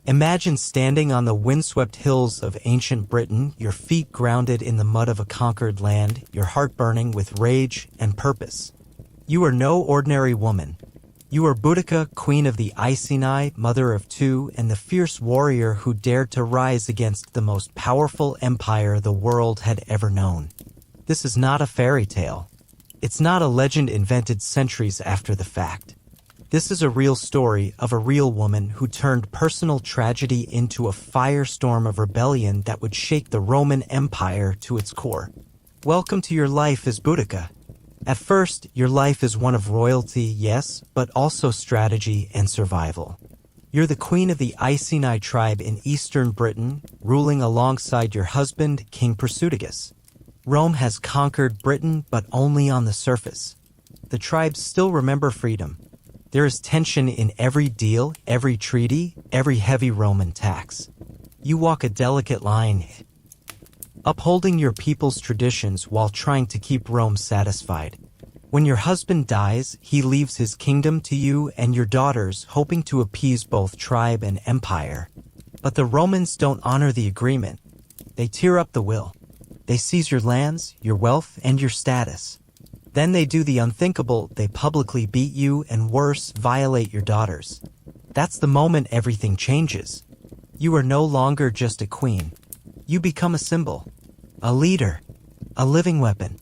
Imagine standing on the windswept hills of ancient Britain, your feet grounded in the mud of a conquered land, your heart burning with rage and purpose. You are no ordinary woman. You are Boudica, queen of the Iceni, mother of two, and the fierce warrior who dared to rise against the most powerful empire the world had ever known. This is not a fairy tale. It's not a legend invented centuries after the fact. This is a real story of a real woman who turned personal tragedy into a firestorm of rebellion that would shake the Roman Empire to its core. Welcome to your life as Boudica. At first, your life is one of royalty, yes, but also strategy and survival. You're the queen of the Iceni tribe in eastern Britain, ruling alongside your husband, King Boudica. Rome has conquered Britain, but only on the surface. The tribes still remember freedom. There is tension in every deal, every treaty, every heavy Roman tax. You walk a delicate line, upholding your people's traditions while trying to keep Rome satisfied. When your husband dies, he leaves his kingdom to you and your daughters, hoping to appease both tribe and empire. But the Romans don't honor the agreement. They tear up the will. They seize your lands, your wealth, and your status. Then they do the unthinkable, they publicly beat you and worse, violate your daughters. That's the moment everything changes. You are no longer just a queen. You become a symbol, a leader, a living weapon.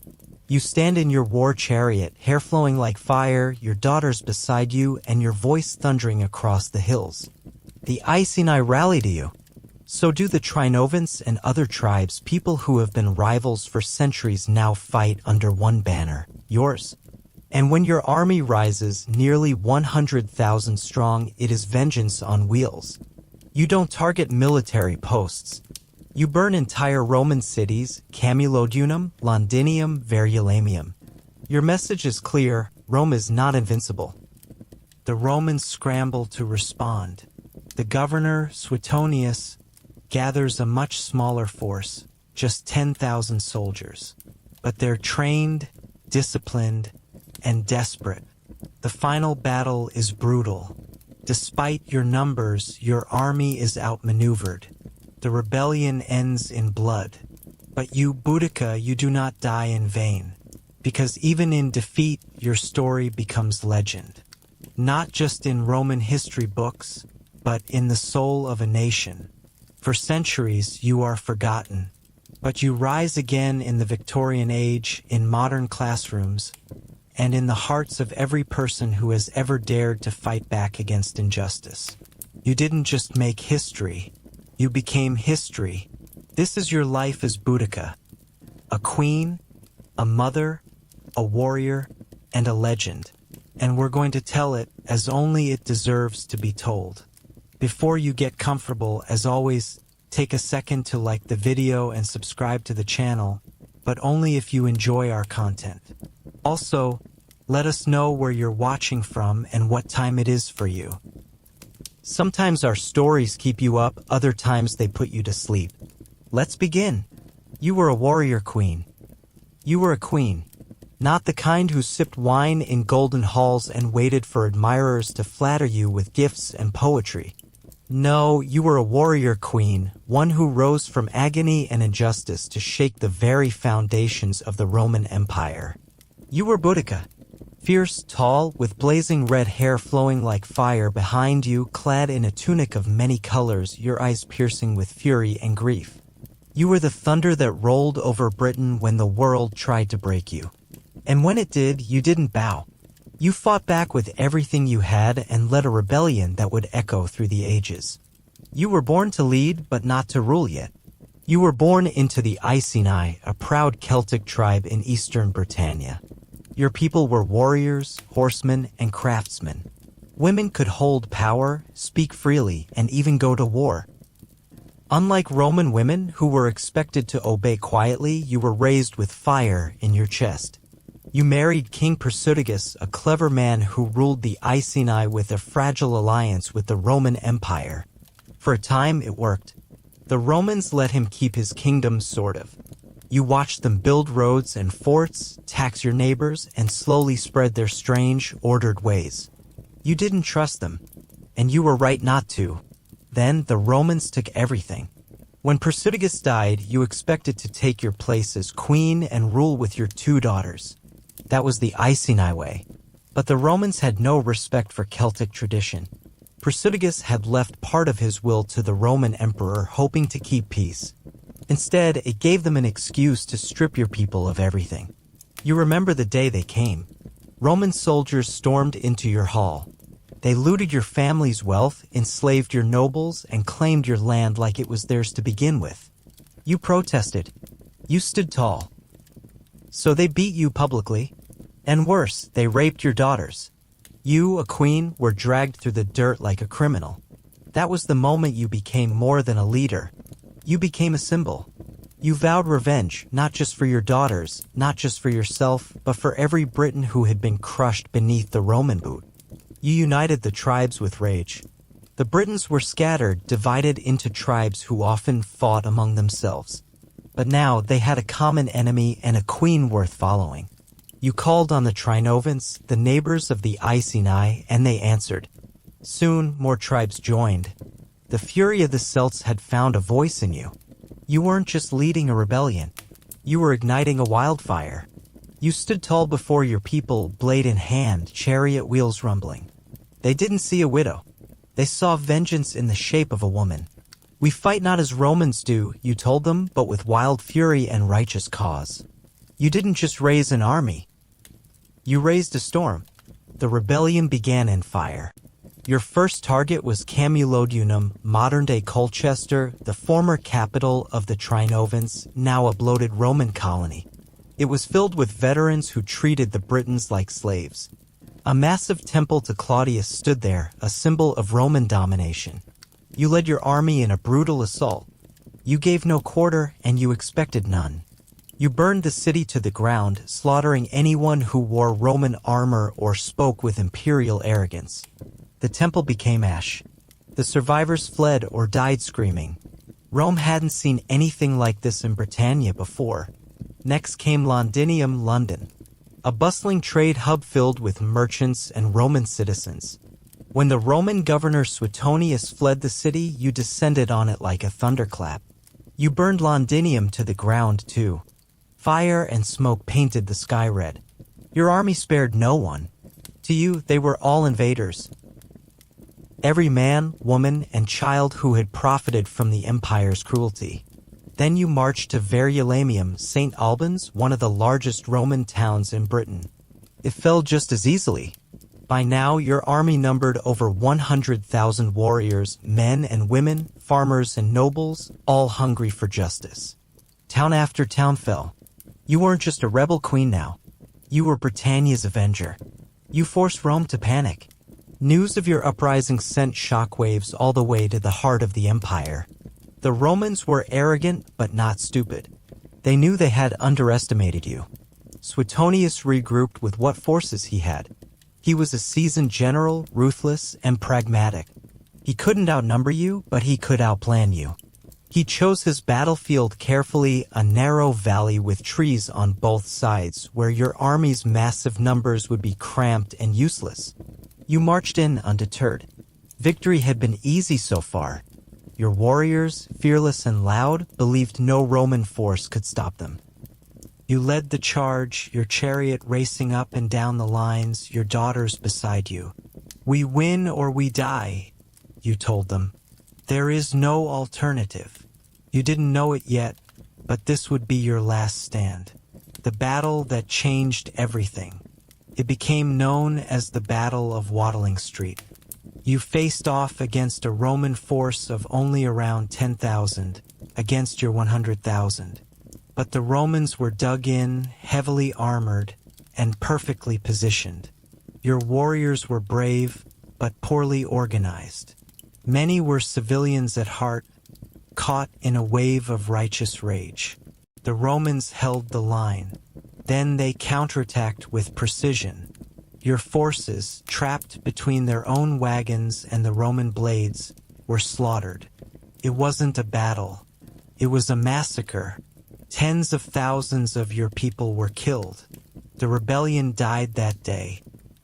You stand in your war chariot, hair flowing like fire, your daughters beside you, and your voice thundering across the hills. The Iceni rally to you. So do the Trinovants and other tribes. People who have been rivals for centuries now fight under one banner, yours. And when your army rises, nearly 100,000 strong, it is vengeance on wheels. You don't target military posts. You burn entire Roman cities, Camulodunum, Londinium, Verulamium. Your message is clear, Rome is not invincible. The Romans scramble to respond. The governor, Suetonius, gathers a much smaller force, just 10,000 soldiers. But they're trained, disciplined, and desperate. The final battle is brutal. Despite your numbers, your army is outmaneuvered. The rebellion ends in blood. But you, Boudica, you do not die in vain. Because even in defeat, your story becomes legend. Not just in Roman history books, but in the soul of a nation. For centuries, you are forgotten. But you rise again in the Victorian age, in modern classrooms, and in the hearts of every person who has ever dared to fight back against injustice. You didn't just make history, you became history. This is your life as Boudica, a queen, a mother, a warrior, and a legend. And we're going to tell it as only it deserves to be told. Before you get comfortable, as always, take a second to like the video and subscribe to the channel, but only if you enjoy our content. Also, let us know where you're watching from and what time it is for you. Sometimes our stories keep you up, other times they put you to sleep. Let's begin. You were a warrior queen. You were a queen. Not the kind who sipped wine in golden halls and waited for admirers to flatter you with gifts and poetry. No, you were a warrior queen, one who rose from agony and injustice to shake the very foundations of the Roman Empire. You were Boudica, fierce, tall, with blazing red hair flowing like fire behind you, clad in a tunic of many colors, your eyes piercing with fury and grief. You were the thunder that rolled over Britain when the world tried to break you. And when it did, you didn't bow. You fought back with everything you had and led a rebellion that would echo through the ages. You were born to lead, but not to rule yet. You were born into the Iceni, a proud Celtic tribe in eastern Britannia. Your people were warriors, horsemen, and craftsmen. Women could hold power, speak freely, and even go to war. Unlike Roman women, who were expected to obey quietly, you were raised with fire in your chest. You married King Boudica, a clever man who ruled the Iceni with a fragile alliance with the Roman Empire. For a time, it worked. The Romans let him keep his kingdom, sort of. You watched them build roads and forts, tax your neighbors, and slowly spread their strange, ordered ways. You didn't trust them, and you were right not to. Then the Romans took everything. When Persidigus died, you expected to take your place as queen and rule with your 2 daughters. That was the Iceni way. But the Romans had no respect for Celtic tradition. Persidigus had left part of his will to the Roman emperor, hoping to keep peace. Instead, it gave them an excuse to strip your people of everything. You remember the day they came. Roman soldiers stormed into your hall. They looted your family's wealth, enslaved your nobles, and claimed your land like it was theirs to begin with. You protested. You stood tall. So they beat you publicly. And worse, they raped your daughters. You, a queen, were dragged through the dirt like a criminal. That was the moment you became more than a leader. You became a symbol. You vowed revenge, not just for your daughters, not just for yourself, but for every Briton who had been crushed beneath the Roman boot. You united the tribes with rage. The Britons were scattered, divided into tribes who often fought among themselves. But now they had a common enemy and a queen worth following. You called on the Trinovants, the neighbors of the Iceni, and they answered. Soon, more tribes joined. The fury of the Celts had found a voice in you. You weren't just leading a rebellion. You were igniting a wildfire. You stood tall before your people, blade in hand, chariot wheels rumbling. They didn't see a widow. They saw vengeance in the shape of a woman. We fight not as Romans do, you told them, but with wild fury and righteous cause. You didn't just raise an army. You raised a storm. The rebellion began in fire. Your first target was Camulodunum, modern-day Colchester, the former capital of the Trinovants, now a bloated Roman colony. It was filled with veterans who treated the Britons like slaves. A massive temple to Claudius stood there, a symbol of Roman domination. You led your army in a brutal assault. You gave no quarter, and you expected none. You burned the city to the ground, slaughtering anyone who wore Roman armor or spoke with imperial arrogance. The temple became ash. The survivors fled or died screaming. Rome hadn't seen anything like this in Britannia before. Next came Londinium, London, a bustling trade hub filled with merchants and Roman citizens. When the Roman governor Suetonius fled the city, you descended on it like a thunderclap. You burned Londinium to the ground, too. Fire and smoke painted the sky red. Your army spared no one. To you, they were all invaders. Every man, woman, and child who had profited from the empire's cruelty. Then you marched to Verulamium, St. Albans, one of the largest Roman towns in Britain. It fell just as easily. By now, your army numbered over 100,000 warriors, men and women, farmers and nobles, all hungry for justice. Town after town fell. You weren't just a rebel queen now. You were Britannia's avenger. You forced Rome to panic. News of your uprising sent shockwaves all the way to the heart of the empire. The Romans were arrogant but not stupid. They knew they had underestimated you. Suetonius regrouped with what forces he had. He was a seasoned general, ruthless, and pragmatic. He couldn't outnumber you, but he could outplan you. He chose his battlefield carefully, a narrow valley with trees on both sides, where your army's massive numbers would be cramped and useless. You marched in undeterred. Victory had been easy so far. Your warriors, fearless and loud, believed no Roman force could stop them. You led the charge, your chariot racing up and down the lines, your daughters beside you. We win or we die, you told them. There is no alternative. You didn't know it yet, but this would be your last stand. The battle that changed everything. It became known as the Battle of Watling Street. You faced off against a Roman force of only around 10,000, against your 100,000. But the Romans were dug in, heavily armored, and perfectly positioned. Your warriors were brave, but poorly organized. Many were civilians at heart, caught in a wave of righteous rage. The Romans held the line. Then they counterattacked with precision. Your forces, trapped between their own wagons and the Roman blades, were slaughtered. It wasn't a battle. It was a massacre. Tens of thousands of your people were killed. The rebellion died that day,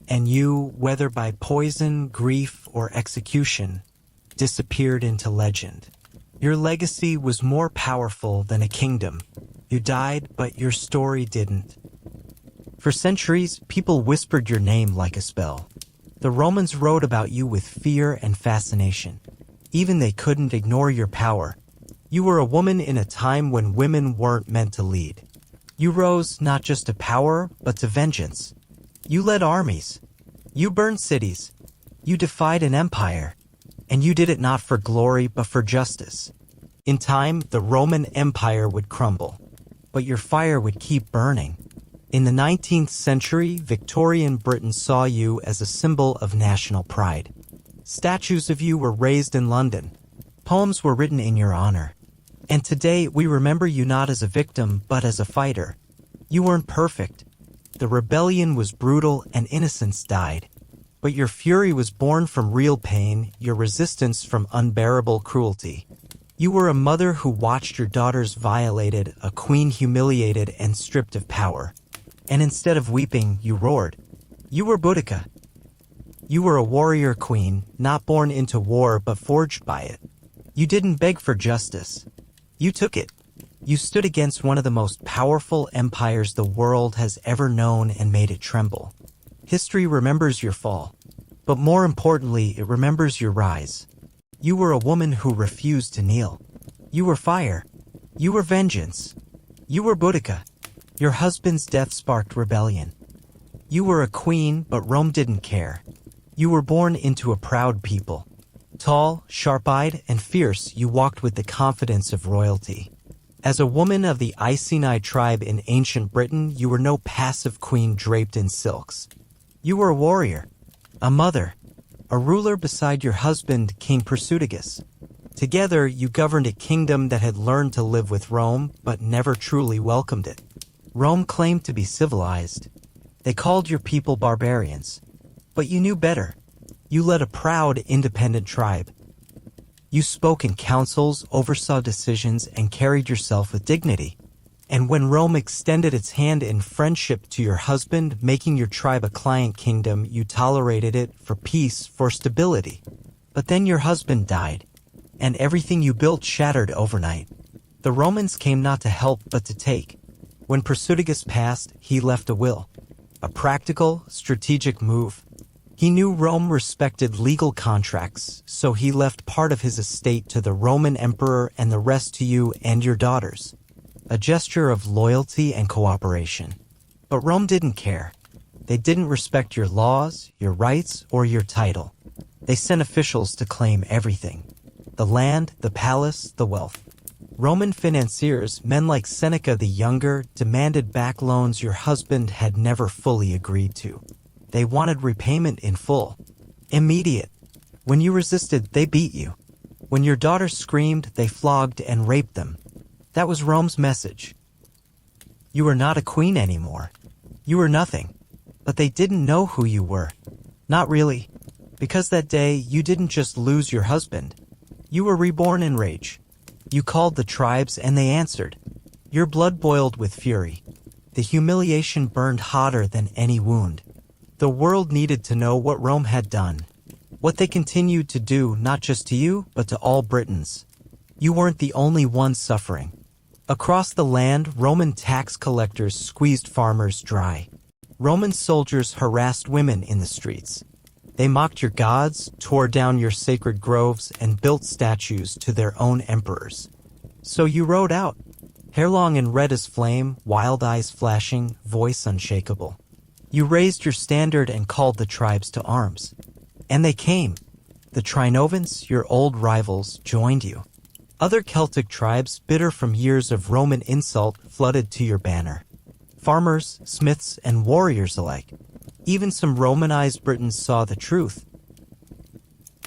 and you, whether by poison, grief, or execution, disappeared into legend. Your legacy was more powerful than a kingdom. You died, but your story didn't. For centuries, people whispered your name like a spell. The Romans wrote about you with fear and fascination. Even they couldn't ignore your power. You were a woman in a time when women weren't meant to lead. You rose not just to power, but to vengeance. You led armies. You burned cities. You defied an empire. And you did it not for glory, but for justice. In time, the Roman Empire would crumble, but your fire would keep burning. In the 19th century, Victorian Britain saw you as a symbol of national pride. Statues of you were raised in London. Poems were written in your honor. And today, we remember you not as a victim, but as a fighter. You weren't perfect. The rebellion was brutal and innocents died. But your fury was born from real pain, your resistance from unbearable cruelty. You were a mother who watched your daughters violated, a queen humiliated and stripped of power. And instead of weeping, you roared. You were Boudica. You were a warrior queen, not born into war but forged by it. You didn't beg for justice. You took it. You stood against one of the most powerful empires the world has ever known and made it tremble. History remembers your fall, but more importantly, it remembers your rise. You were a woman who refused to kneel. You were fire. You were vengeance. You were Boudica. Your husband's death sparked rebellion. You were a queen, but Rome didn't care. You were born into a proud people. Tall, sharp-eyed, and fierce, you walked with the confidence of royalty. As a woman of the Iceni tribe in ancient Britain, you were no passive queen draped in silks. You were a warrior, a mother, a ruler beside your husband, King Persudigus. Together, you governed a kingdom that had learned to live with Rome, but never truly welcomed it. Rome claimed to be civilized. They called your people barbarians. But you knew better. You led a proud, independent tribe. You spoke in councils, oversaw decisions, and carried yourself with dignity. And when Rome extended its hand in friendship to your husband, making your tribe a client kingdom, you tolerated it for peace, for stability. But then your husband died, and everything you built shattered overnight. The Romans came not to help, but to take. When Persudigus passed, he left a will. A practical, strategic move. He knew Rome respected legal contracts, so he left part of his estate to the Roman emperor and the rest to you and your daughters. A gesture of loyalty and cooperation. But Rome didn't care. They didn't respect your laws, your rights, or your title. They sent officials to claim everything. The land, the palace, the wealth. Roman financiers, men like Seneca the Younger, demanded back loans your husband had never fully agreed to. They wanted repayment in full. Immediate. When you resisted, they beat you. When your daughters screamed, they flogged and raped them. That was Rome's message. You were not a queen anymore. You were nothing. But they didn't know who you were. Not really. Because that day, you didn't just lose your husband. You were reborn in rage. You called the tribes and they answered. Your blood boiled with fury. The humiliation burned hotter than any wound. The world needed to know what Rome had done. What they continued to do, not just to you, but to all Britons. You weren't the only one suffering. Across the land, Roman tax collectors squeezed farmers dry. Roman soldiers harassed women in the streets. They mocked your gods, tore down your sacred groves, and built statues to their own emperors. So you rode out, hair long and red as flame, wild eyes flashing, voice unshakable. You raised your standard and called the tribes to arms. And they came. The Trinovans, your old rivals, joined you. Other Celtic tribes, bitter from years of Roman insult, flooded to your banner. Farmers, smiths, and warriors alike. Even some Romanized Britons saw the truth.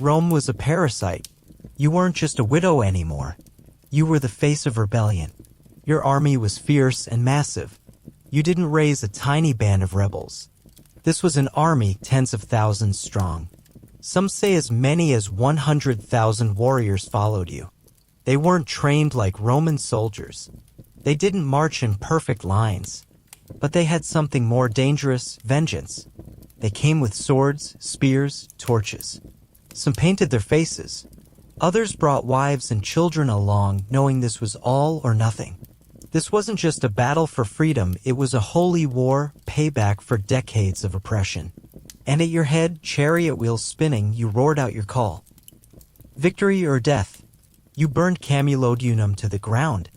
Rome was a parasite. You weren't just a widow anymore. You were the face of rebellion. Your army was fierce and massive. You didn't raise a tiny band of rebels. This was an army tens of thousands strong. Some say as many as 100,000 warriors followed you. They weren't trained like Roman soldiers. They didn't march in perfect lines. But they had something more dangerous, vengeance. They came with swords, spears, torches. Some painted their faces. Others brought wives and children along, knowing this was all or nothing. This wasn't just a battle for freedom, it was a holy war, payback for decades of oppression. And at your head, chariot wheels spinning, you roared out your call. Victory or death? You burned Camulodunum to the ground.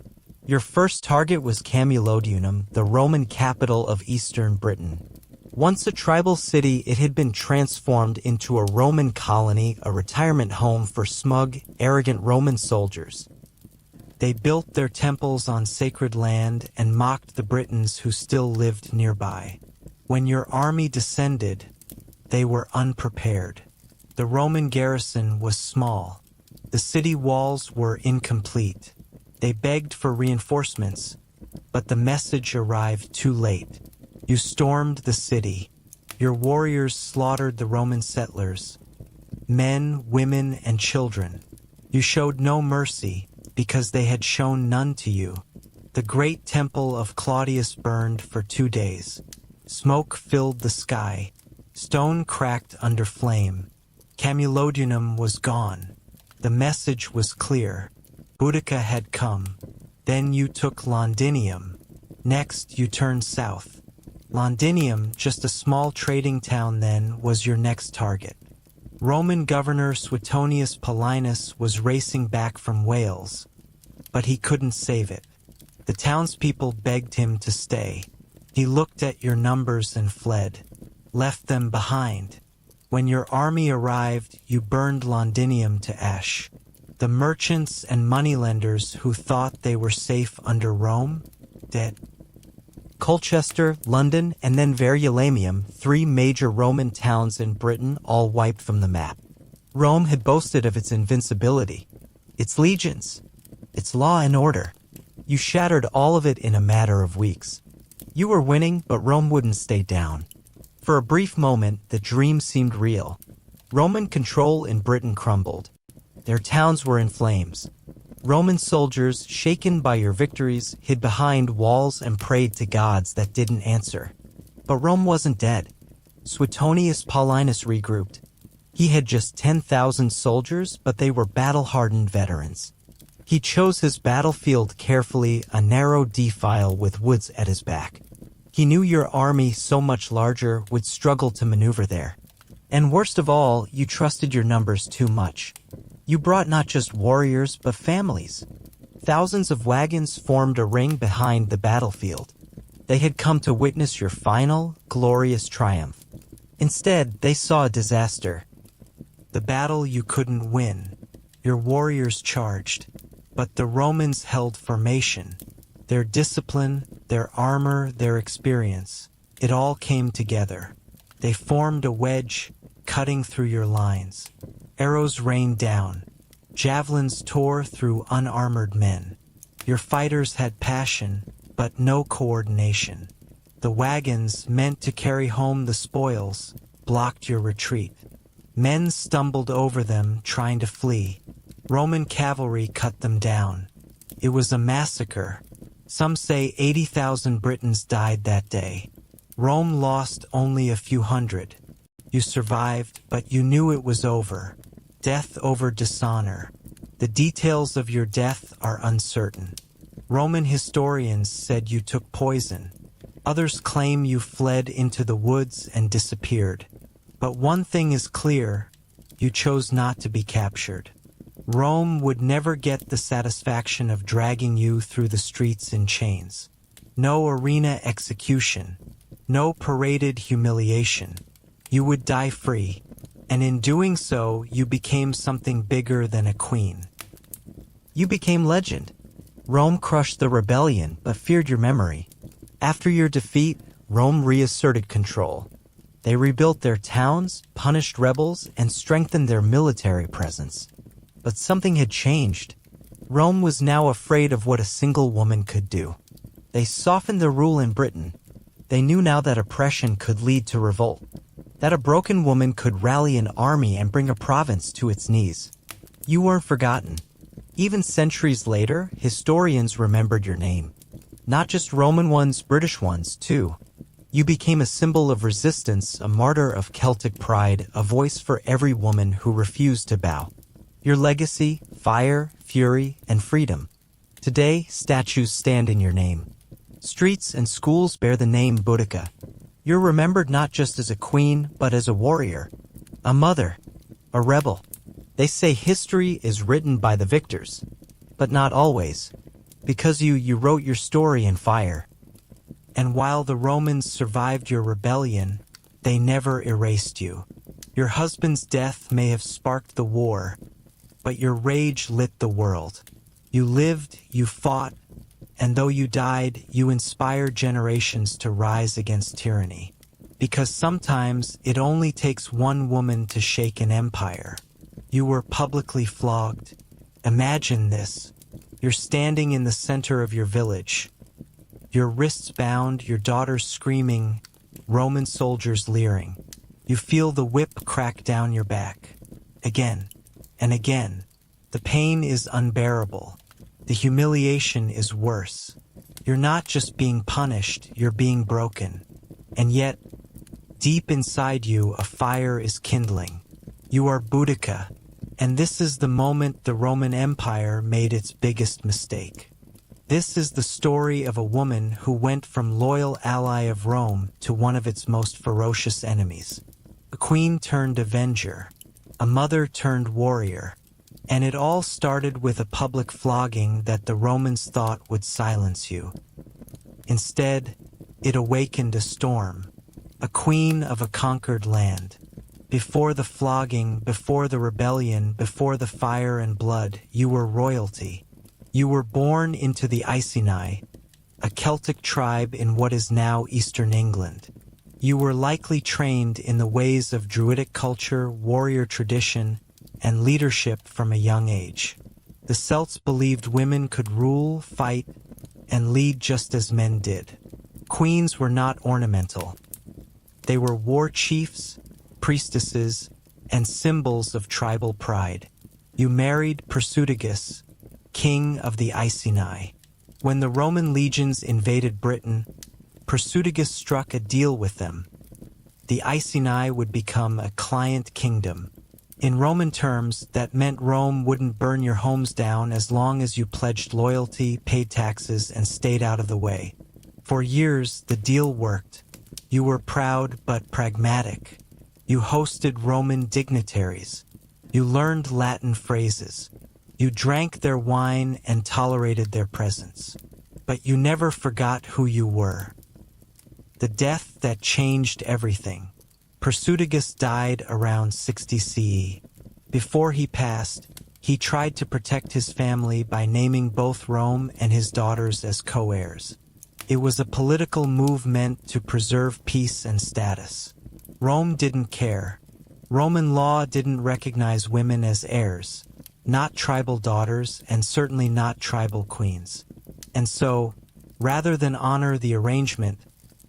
Your first target was Camulodunum, the Roman capital of eastern Britain. Once a tribal city, it had been transformed into a Roman colony, a retirement home for smug, arrogant Roman soldiers. They built their temples on sacred land and mocked the Britons who still lived nearby. When your army descended, they were unprepared. The Roman garrison was small. The city walls were incomplete. They begged for reinforcements, but the message arrived too late. You stormed the city. Your warriors slaughtered the Roman settlers, men, women, and children. You showed no mercy because they had shown none to you. The great temple of Claudius burned for 2 days. Smoke filled the sky. Stone cracked under flame. Camulodunum was gone. The message was clear. Boudica had come. Then you took Londinium. Next, you turned south. Londinium, just a small trading town then, was your next target. Roman governor Suetonius Paulinus was racing back from Wales, but he couldn't save it. The townspeople begged him to stay. He looked at your numbers and fled, left them behind. When your army arrived, you burned Londinium to ash. The merchants and moneylenders who thought they were safe under Rome, dead. Colchester, London, and then Verulamium, 3 major Roman towns in Britain, all wiped from the map. Rome had boasted of its invincibility, its legions, its law and order. You shattered all of it in a matter of weeks. You were winning, but Rome wouldn't stay down. For a brief moment, the dream seemed real. Roman control in Britain crumbled. Their towns were in flames. Roman soldiers, shaken by your victories, hid behind walls and prayed to gods that didn't answer. But Rome wasn't dead. Suetonius Paulinus regrouped. He had just 10,000 soldiers, but they were battle-hardened veterans. He chose his battlefield carefully, a narrow defile with woods at his back. He knew your army, so much larger, would struggle to maneuver there. And worst of all, you trusted your numbers too much. You brought not just warriors, but families. Thousands of wagons formed a ring behind the battlefield. They had come to witness your final, glorious triumph. Instead, they saw a disaster. The battle you couldn't win. Your warriors charged, but the Romans held formation. Their discipline, their armor, their experience, it all came together. They formed a wedge, cutting through your lines. Arrows rained down. Javelins tore through unarmored men. Your fighters had passion, but no coordination. The wagons, meant to carry home the spoils, blocked your retreat. Men stumbled over them, trying to flee. Roman cavalry cut them down. It was a massacre. Some say 80,000 Britons died that day. Rome lost only a few hundred. You survived, but you knew it was over. Death over dishonor. The details of your death are uncertain. Roman historians said you took poison. Others claim you fled into the woods and disappeared. But one thing is clear, you chose not to be captured. Rome would never get the satisfaction of dragging you through the streets in chains. No arena execution. No paraded humiliation. You would die free. And in doing so, you became something bigger than a queen. You became legend. Rome crushed the rebellion, but feared your memory. After your defeat, Rome reasserted control. They rebuilt their towns, punished rebels, and strengthened their military presence. But something had changed. Rome was now afraid of what a single woman could do. They softened their rule in Britain. They knew now that oppression could lead to revolt. That a broken woman could rally an army and bring a province to its knees. You weren't forgotten. Even centuries later, historians remembered your name. Not just Roman ones, British ones, too. You became a symbol of resistance, a martyr of Celtic pride, a voice for every woman who refused to bow. Your legacy, fire, fury, and freedom. Today, statues stand in your name. Streets and schools bear the name Boudica. You're remembered not just as a queen, but as a warrior, a mother, a rebel. They say history is written by the victors, but not always, because you wrote your story in fire. And while the Romans survived your rebellion, they never erased you. Your husband's death may have sparked the war, but your rage lit the world. You lived, you fought, and though you died, you inspired generations to rise against tyranny. Because sometimes it only takes one woman to shake an empire. You were publicly flogged. Imagine this. You're standing in the center of your village. Your wrists bound, your daughters screaming, Roman soldiers leering. You feel the whip crack down your back. Again and again. The pain is unbearable. The humiliation is worse. You're not just being punished, you're being broken. And yet, deep inside you, a fire is kindling. You are Boudica, and this is the moment the Roman Empire made its biggest mistake. This is the story of a woman who went from loyal ally of Rome to one of its most ferocious enemies. A queen turned avenger, a mother turned warrior, and it all started with a public flogging that the Romans thought would silence you. Instead, it awakened a storm, a queen of a conquered land. Before the flogging, before the rebellion, before the fire and blood, you were royalty. You were born into the Iceni, a Celtic tribe in what is now eastern England. You were likely trained in the ways of Druidic culture, warrior tradition, and leadership from a young age. The Celts believed women could rule, fight, and lead just as men did. Queens were not ornamental. They were war chiefs, priestesses, and symbols of tribal pride. You married Prasutagus, king of the Iceni. When the Roman legions invaded Britain, Prasutagus struck a deal with them. The Iceni would become a client kingdom. In Roman terms, that meant Rome wouldn't burn your homes down as long as you pledged loyalty, paid taxes, and stayed out of the way. For years, the deal worked. You were proud but pragmatic. You hosted Roman dignitaries. You learned Latin phrases. You drank their wine and tolerated their presence. But you never forgot who you were. The death that changed everything. Prasutagus died around 60 CE. Before he passed, he tried to protect his family by naming both Rome and his daughters as co-heirs. It was a political move meant to preserve peace and status. Rome didn't care. Roman law didn't recognize women as heirs, not tribal daughters, and certainly not tribal queens. And so, rather than honor the arrangement,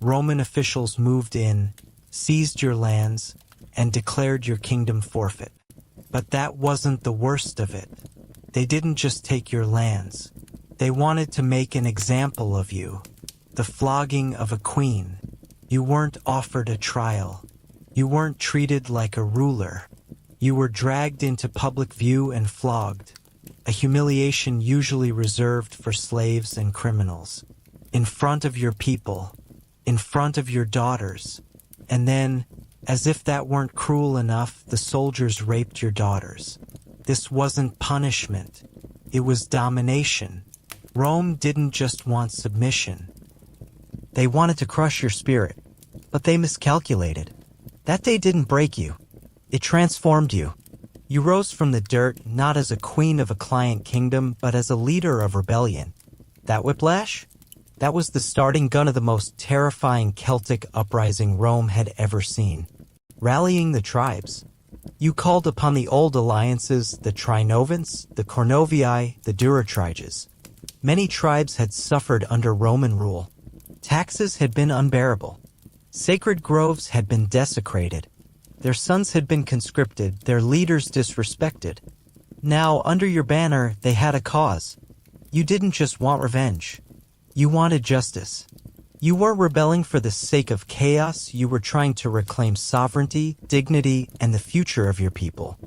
Roman officials moved in, seized your lands, and declared your kingdom forfeit. But that wasn't the worst of it. They didn't just take your lands. They wanted to make an example of you. The flogging of a queen. You weren't offered a trial. You weren't treated like a ruler. You were dragged into public view and flogged, a humiliation usually reserved for slaves and criminals. In front of your people, in front of your daughters. And then, as if that weren't cruel enough, the soldiers raped your daughters. This wasn't punishment. It was domination. Rome didn't just want submission. They wanted to crush your spirit, but they miscalculated. That day didn't break you. It transformed you. You rose from the dirt not as a queen of a client kingdom, but as a leader of rebellion. That whiplash? That was the starting gun of the most terrifying Celtic uprising Rome had ever seen. Rallying the tribes. You called upon the old alliances, the Trinovants, the Cornovii, the Durotriges. Many tribes had suffered under Roman rule. Taxes had been unbearable. Sacred groves had been desecrated. Their sons had been conscripted, their leaders disrespected. Now, under your banner, they had a cause. You didn't just want revenge. You wanted justice. You weren't rebelling for the sake of chaos, you were trying to reclaim sovereignty, dignity, and the future of your people.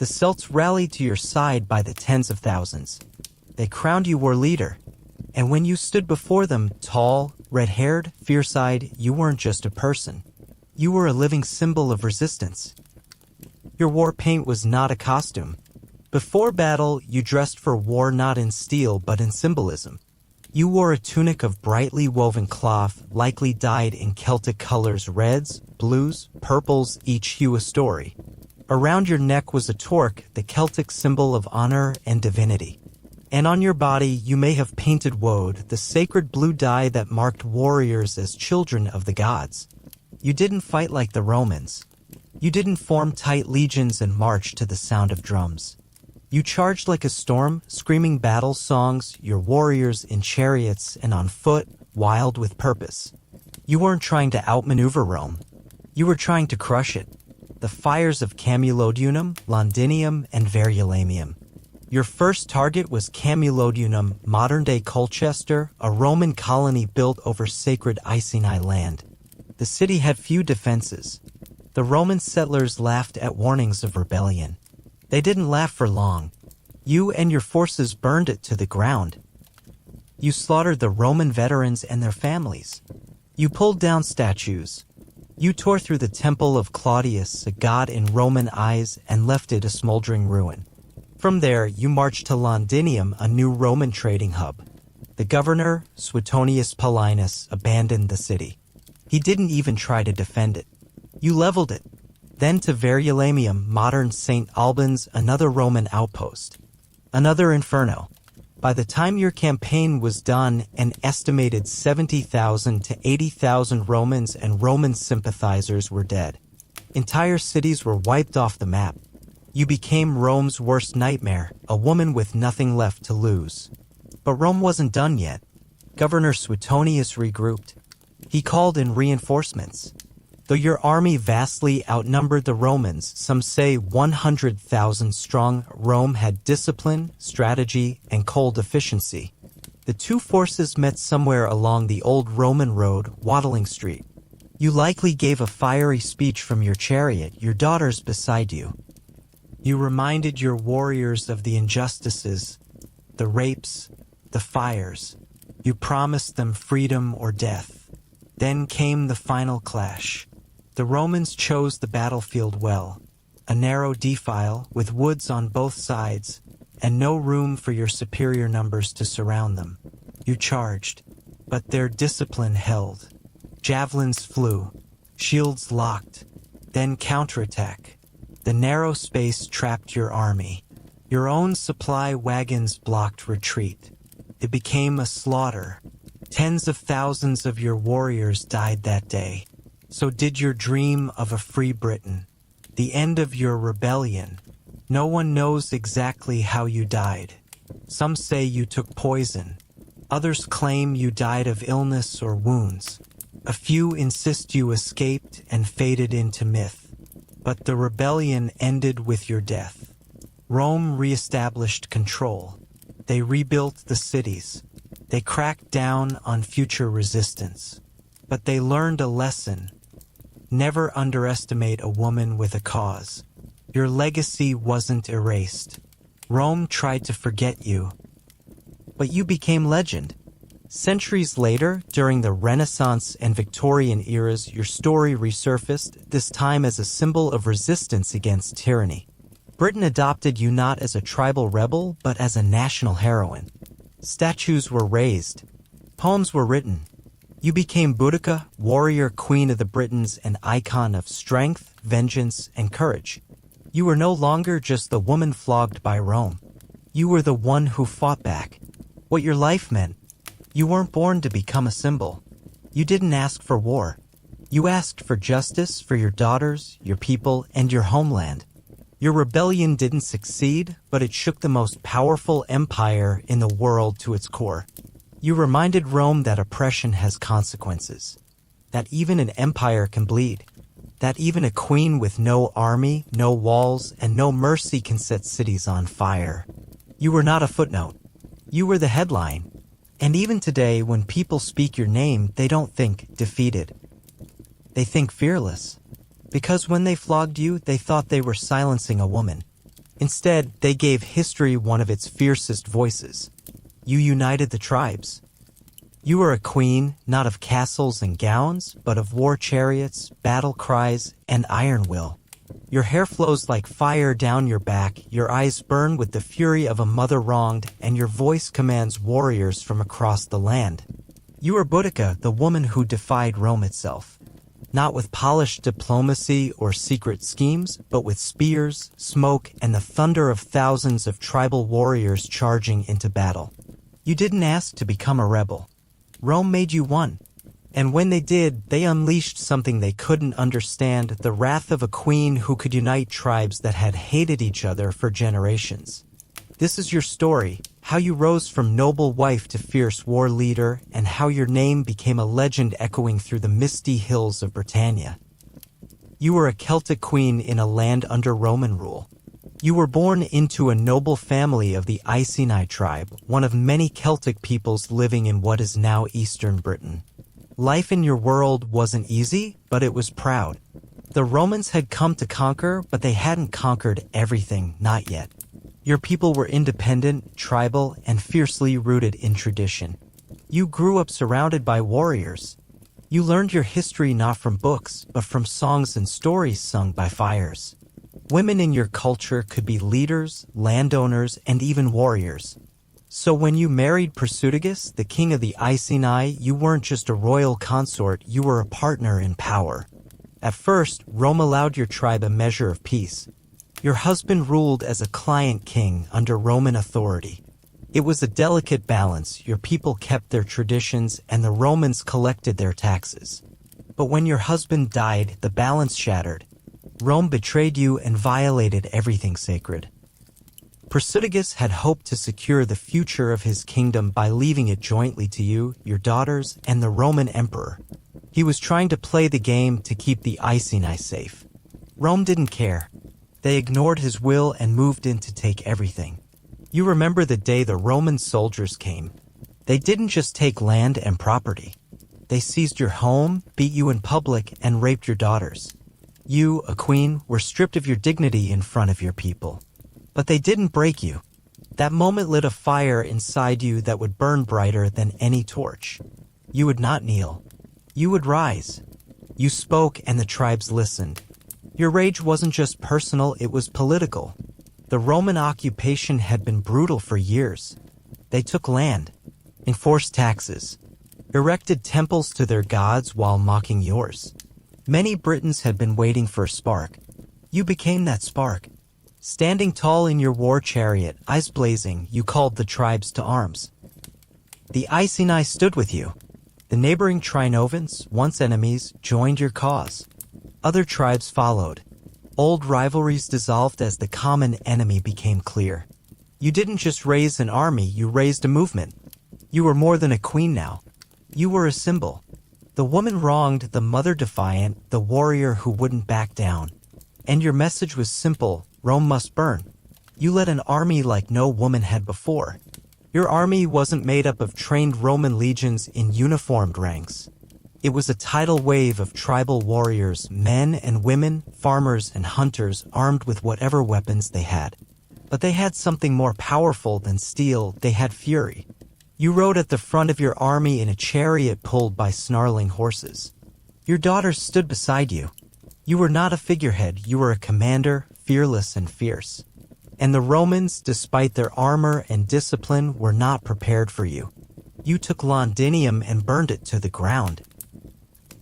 The Celts rallied to your side by the tens of thousands. They crowned you war leader. And when you stood before them, tall, red-haired, fierce-eyed, you weren't just a person. You were a living symbol of resistance. Your war paint was not a costume. Before battle, you dressed for war not in steel but in symbolism. You wore a tunic of brightly woven cloth, likely dyed in Celtic colors, reds, blues, purples, each hue a story. Around your neck was a torque, the Celtic symbol of honor and divinity. And on your body you may have painted woad, the sacred blue dye that marked warriors as children of the gods. You didn't fight like the Romans. You didn't form tight legions and march to the sound of drums. You charged like a storm, screaming battle songs, your warriors in chariots and on foot, wild with purpose. You weren't trying to outmaneuver Rome. You were trying to crush it. The fires of Camulodunum, Londinium, and Verulamium. Your first target was Camulodunum, modern-day Colchester, a Roman colony built over sacred Iceni land. The city had few defenses. The Roman settlers laughed at warnings of rebellion. They didn't laugh for long. You and your forces burned it to the ground. You slaughtered the Roman veterans and their families. You pulled down statues. You tore through the temple of Claudius, a god in Roman eyes, and left it a smoldering ruin. From there, you marched to Londinium, a new Roman trading hub. The governor, Suetonius Paulinus, abandoned the city. He didn't even try to defend it. You leveled it. Then to Verulamium, modern St. Albans, another Roman outpost. Another inferno. By the time your campaign was done, an estimated 70,000 to 80,000 Romans and Roman sympathizers were dead. Entire cities were wiped off the map. You became Rome's worst nightmare, a woman with nothing left to lose. But Rome wasn't done yet. Governor Suetonius regrouped. He called in reinforcements. Though your army vastly outnumbered the Romans, some say 100,000 strong, Rome had discipline, strategy, and cold efficiency. The two forces met somewhere along the old Roman road, Waddling Street. You likely gave a fiery speech from your chariot, your daughters beside you. You reminded your warriors of the injustices, the rapes, the fires. You promised them freedom or death. Then came the final clash. The Romans chose the battlefield well, a narrow defile with woods on both sides and no room for your superior numbers to surround them. You charged, but their discipline held. Javelins flew, shields locked, then counterattack. The narrow space trapped your army. Your own supply wagons blocked retreat. It became a slaughter. Tens of thousands of your warriors died that day. So did your dream of a free Britain, the end of your rebellion. No one knows exactly how you died. Some say you took poison. Others claim you died of illness or wounds. A few insist you escaped and faded into myth. But the rebellion ended with your death. Rome reestablished control. They rebuilt the cities. They cracked down on future resistance. But they learned a lesson. Never underestimate a woman with a cause. Your legacy wasn't erased. Rome tried to forget you, but you became legend. Centuries later, during the Renaissance and Victorian eras, your story resurfaced, this time as a symbol of resistance against tyranny. Britain adopted you not as a tribal rebel, but as a national heroine. Statues were raised. Poems were written. You became Boudica, warrior queen of the Britons, an icon of strength, vengeance, and courage. You were no longer just the woman flogged by Rome. You were the one who fought back. What your life meant. You weren't born to become a symbol. You didn't ask for war. You asked for justice for your daughters, your people, and your homeland. Your rebellion didn't succeed, but it shook the most powerful empire in the world to its core. You reminded Rome that oppression has consequences, that even an empire can bleed, that even a queen with no army, no walls, and no mercy can set cities on fire. You were not a footnote. You were the headline. And even today, when people speak your name, they don't think defeated. They think fearless. Because when they flogged you, they thought they were silencing a woman. Instead, they gave history one of its fiercest voices. You united the tribes. You were a queen, not of castles and gowns, but of war chariots, battle cries, and iron will. Your hair flows like fire down your back, your eyes burn with the fury of a mother wronged, and your voice commands warriors from across the land. You are Boudica, the woman who defied Rome itself. Not with polished diplomacy or secret schemes, but with spears, smoke, and the thunder of thousands of tribal warriors charging into battle. You didn't ask to become a rebel. Rome made you one. And when they did, they unleashed something they couldn't understand, the wrath of a queen who could unite tribes that had hated each other for generations. This is your story, how you rose from noble wife to fierce war leader, and how your name became a legend echoing through the misty hills of Britannia. You were a Celtic queen in a land under Roman rule. You were born into a noble family of the Iceni tribe, one of many Celtic peoples living in what is now eastern Britain. Life in your world wasn't easy, but it was proud. The Romans had come to conquer, but they hadn't conquered everything, not yet. Your people were independent, tribal, and fiercely rooted in tradition. You grew up surrounded by warriors. You learned your history not from books, but from songs and stories sung by fires. Women in your culture could be leaders, landowners, and even warriors. So when you married Prasutagus, the king of the Iceni, you weren't just a royal consort, you were a partner in power. At first, Rome allowed your tribe a measure of peace. Your husband ruled as a client king under Roman authority. It was a delicate balance. Your people kept their traditions and the Romans collected their taxes. But when your husband died, the balance shattered. Rome betrayed you and violated everything sacred. Prasutagus had hoped to secure the future of his kingdom by leaving it jointly to you, your daughters, and the Roman emperor. He was trying to play the game to keep the Iceni safe. Rome didn't care. They ignored his will and moved in to take everything. You remember the day the Roman soldiers came. They didn't just take land and property. They seized your home, beat you in public, and raped your daughters. You, a queen, were stripped of your dignity in front of your people. But they didn't break you. That moment lit a fire inside you that would burn brighter than any torch. You would not kneel. You would rise. You spoke and the tribes listened. Your rage wasn't just personal, it was political. The Roman occupation had been brutal for years. They took land, enforced taxes, erected temples to their gods while mocking yours. Many Britons had been waiting for a spark. You became that spark. Standing tall in your war chariot, eyes blazing, you called the tribes to arms. The Iceni stood with you. The neighboring Trinovans, once enemies, joined your cause. Other tribes followed. Old rivalries dissolved as the common enemy became clear. You didn't just raise an army, you raised a movement. You were more than a queen now. You were a symbol. The woman wronged, the mother defiant, the warrior who wouldn't back down. And your message was simple: Rome must burn. You led an army like no woman had before. Your army wasn't made up of trained Roman legions in uniformed ranks. It was a tidal wave of tribal warriors, men and women, farmers and hunters, armed with whatever weapons they had. But they had something more powerful than steel. They had fury. You rode at the front of your army in a chariot pulled by snarling horses. Your daughters stood beside you. You were not a figurehead, you were a commander, fearless and fierce. And the Romans, despite their armor and discipline, were not prepared for you. You took Londinium and burned it to the ground.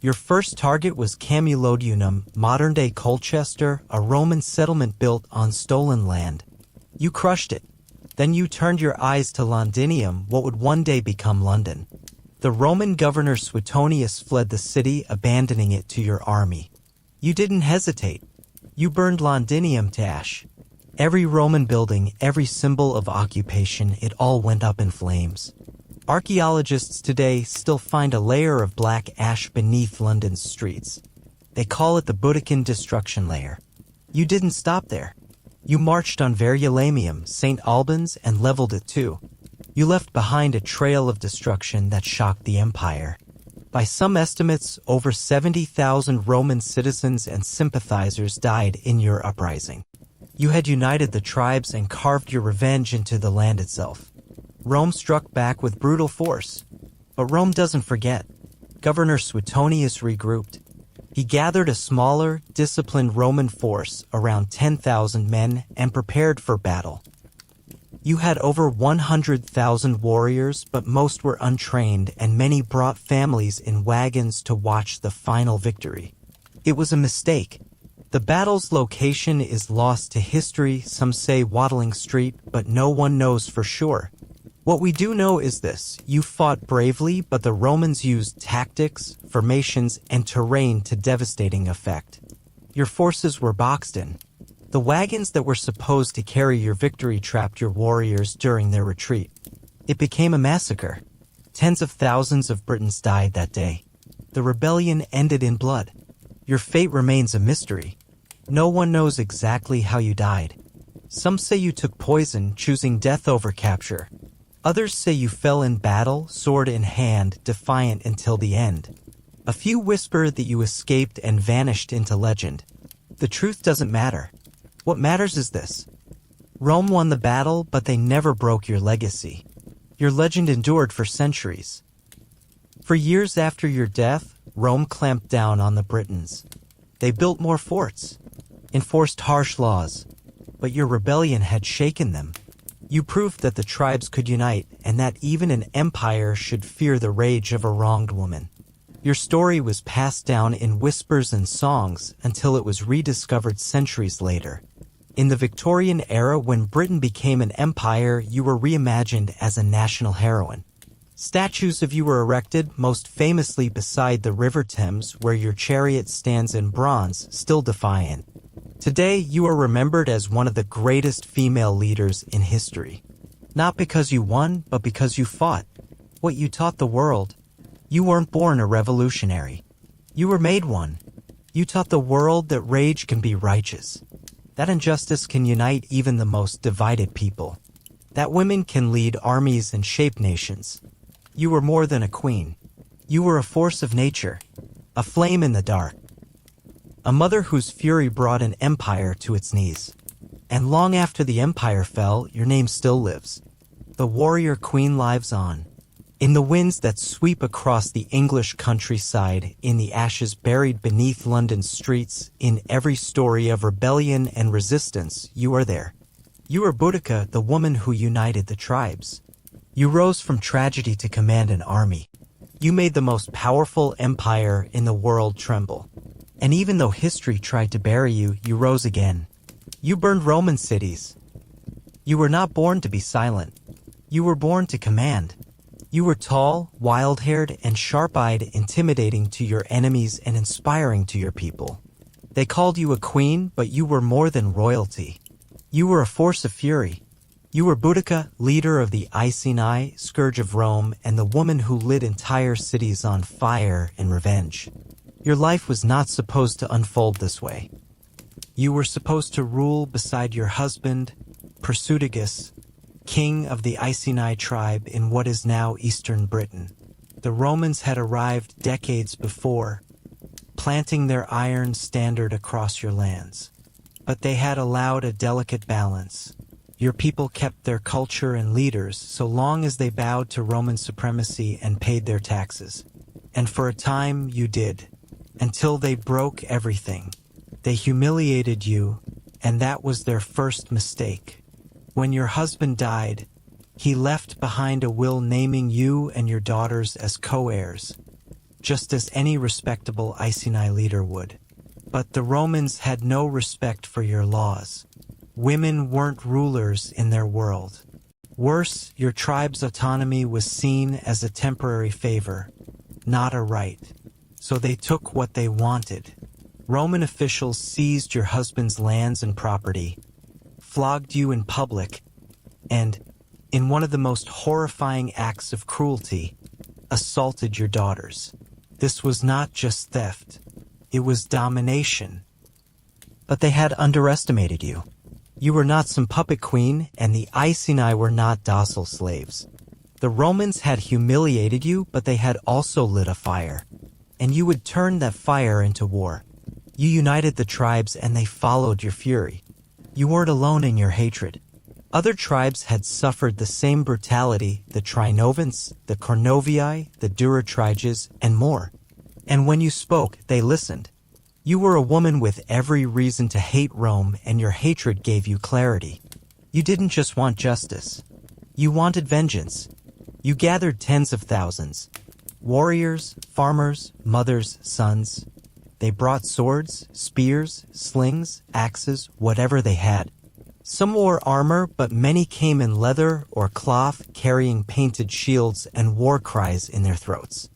Your first target was Camulodunum, modern-day Colchester, a Roman settlement built on stolen land. You crushed it. Then you turned your eyes to Londinium, what would one day become London. The Roman governor Suetonius fled the city, abandoning it to your army. You didn't hesitate. You burned Londinium to ash. Every Roman building, every symbol of occupation, it all went up in flames. Archaeologists today still find a layer of black ash beneath London's streets. They call it the Boudican destruction layer. You didn't stop there. You marched on Verulamium, St. Albans, and leveled it too. You left behind a trail of destruction that shocked the empire. By some estimates, over 70,000 Roman citizens and sympathizers died in your uprising. You had united the tribes and carved your revenge into the land itself. Rome struck back with brutal force. But Rome doesn't forget. Governor Suetonius regrouped. He gathered a smaller, disciplined Roman force, around 10,000 men, and prepared for battle. You had over 100,000 warriors, but most were untrained, and many brought families in wagons to watch the final victory. It was a mistake. The battle's location is lost to history. Some say Watling Street, but no one knows for sure. What we do know is this: you fought bravely, but the Romans used tactics, formations, and terrain to devastating effect. Your forces were boxed in. The wagons that were supposed to carry your victory trapped your warriors during their retreat. It became a massacre. Tens of thousands of Britons died that day. The rebellion ended in blood. Your fate remains a mystery. No one knows exactly how you died. Some say you took poison, choosing death over capture. Others say you fell in battle, sword in hand, defiant until the end. A few whisper that you escaped and vanished into legend. The truth doesn't matter. What matters is this: Rome won the battle, but they never broke your legacy. Your legend endured for centuries. For years after your death, Rome clamped down on the Britons. They built more forts, enforced harsh laws, but your rebellion had shaken them. You proved that the tribes could unite, and that even an empire should fear the rage of a wronged woman. Your story was passed down in whispers and songs until it was rediscovered centuries later. In the Victorian era, when Britain became an empire, you were reimagined as a national heroine. Statues of you were erected, most famously beside the River Thames, where your chariot stands in bronze, still defiant. Today, you are remembered as one of the greatest female leaders in history. Not because you won, but because you fought. What you taught the world. You weren't born a revolutionary. You were made one. You taught the world that rage can be righteous. That injustice can unite even the most divided people. That women can lead armies and shape nations. You were more than a queen. You were a force of nature, a flame in the dark. A mother whose fury brought an empire to its knees. And long after the empire fell, your name still lives. The warrior queen lives on. In the winds that sweep across the English countryside, in the ashes buried beneath London's streets, in every story of rebellion and resistance, you are there. You are Boudica, the woman who united the tribes. You rose from tragedy to command an army. You made the most powerful empire in the world tremble. And even though history tried to bury you, you rose again. You burned Roman cities. You were not born to be silent. You were born to command. You were tall, wild-haired, and sharp-eyed, intimidating to your enemies and inspiring to your people. They called you a queen, but you were more than royalty. You were a force of fury. You were Boudica, leader of the Iceni, scourge of Rome, and the woman who lit entire cities on fire in revenge. Your life was not supposed to unfold this way. You were supposed to rule beside your husband, Persudigus, king of the Iceni tribe in what is now eastern Britain. The Romans had arrived decades before, planting their iron standard across your lands. But they had allowed a delicate balance. Your people kept their culture and leaders so long as they bowed to Roman supremacy and paid their taxes. And for a time you did, until they broke everything. They humiliated you, and that was their first mistake. When your husband died, he left behind a will naming you and your daughters as co-heirs, just as any respectable Iceni leader would. But the Romans had no respect for your laws. Women weren't rulers in their world. Worse, your tribe's autonomy was seen as a temporary favor, not a right. So they took what they wanted. Roman officials seized your husband's lands and property, flogged you in public, and, in one of the most horrifying acts of cruelty, assaulted your daughters. This was not just theft, it was domination. But they had underestimated you. You were not some puppet queen, and the Iceni were not docile slaves. The Romans had humiliated you, but they had also lit a fire. And you would turn that fire into war. You united the tribes, and they followed your fury. You weren't alone in your hatred. Other tribes had suffered the same brutality, the Trinovants, the Cornovii, the Duratriges, and more. And when you spoke, they listened. You were a woman with every reason to hate Rome, and your hatred gave you clarity. You didn't just want justice. You wanted vengeance. You gathered tens of thousands. Warriors, farmers, mothers, sons. They brought swords, spears, slings, axes, whatever they had. Some wore armor, but many came in leather or cloth, carrying painted shields and war cries in their throats.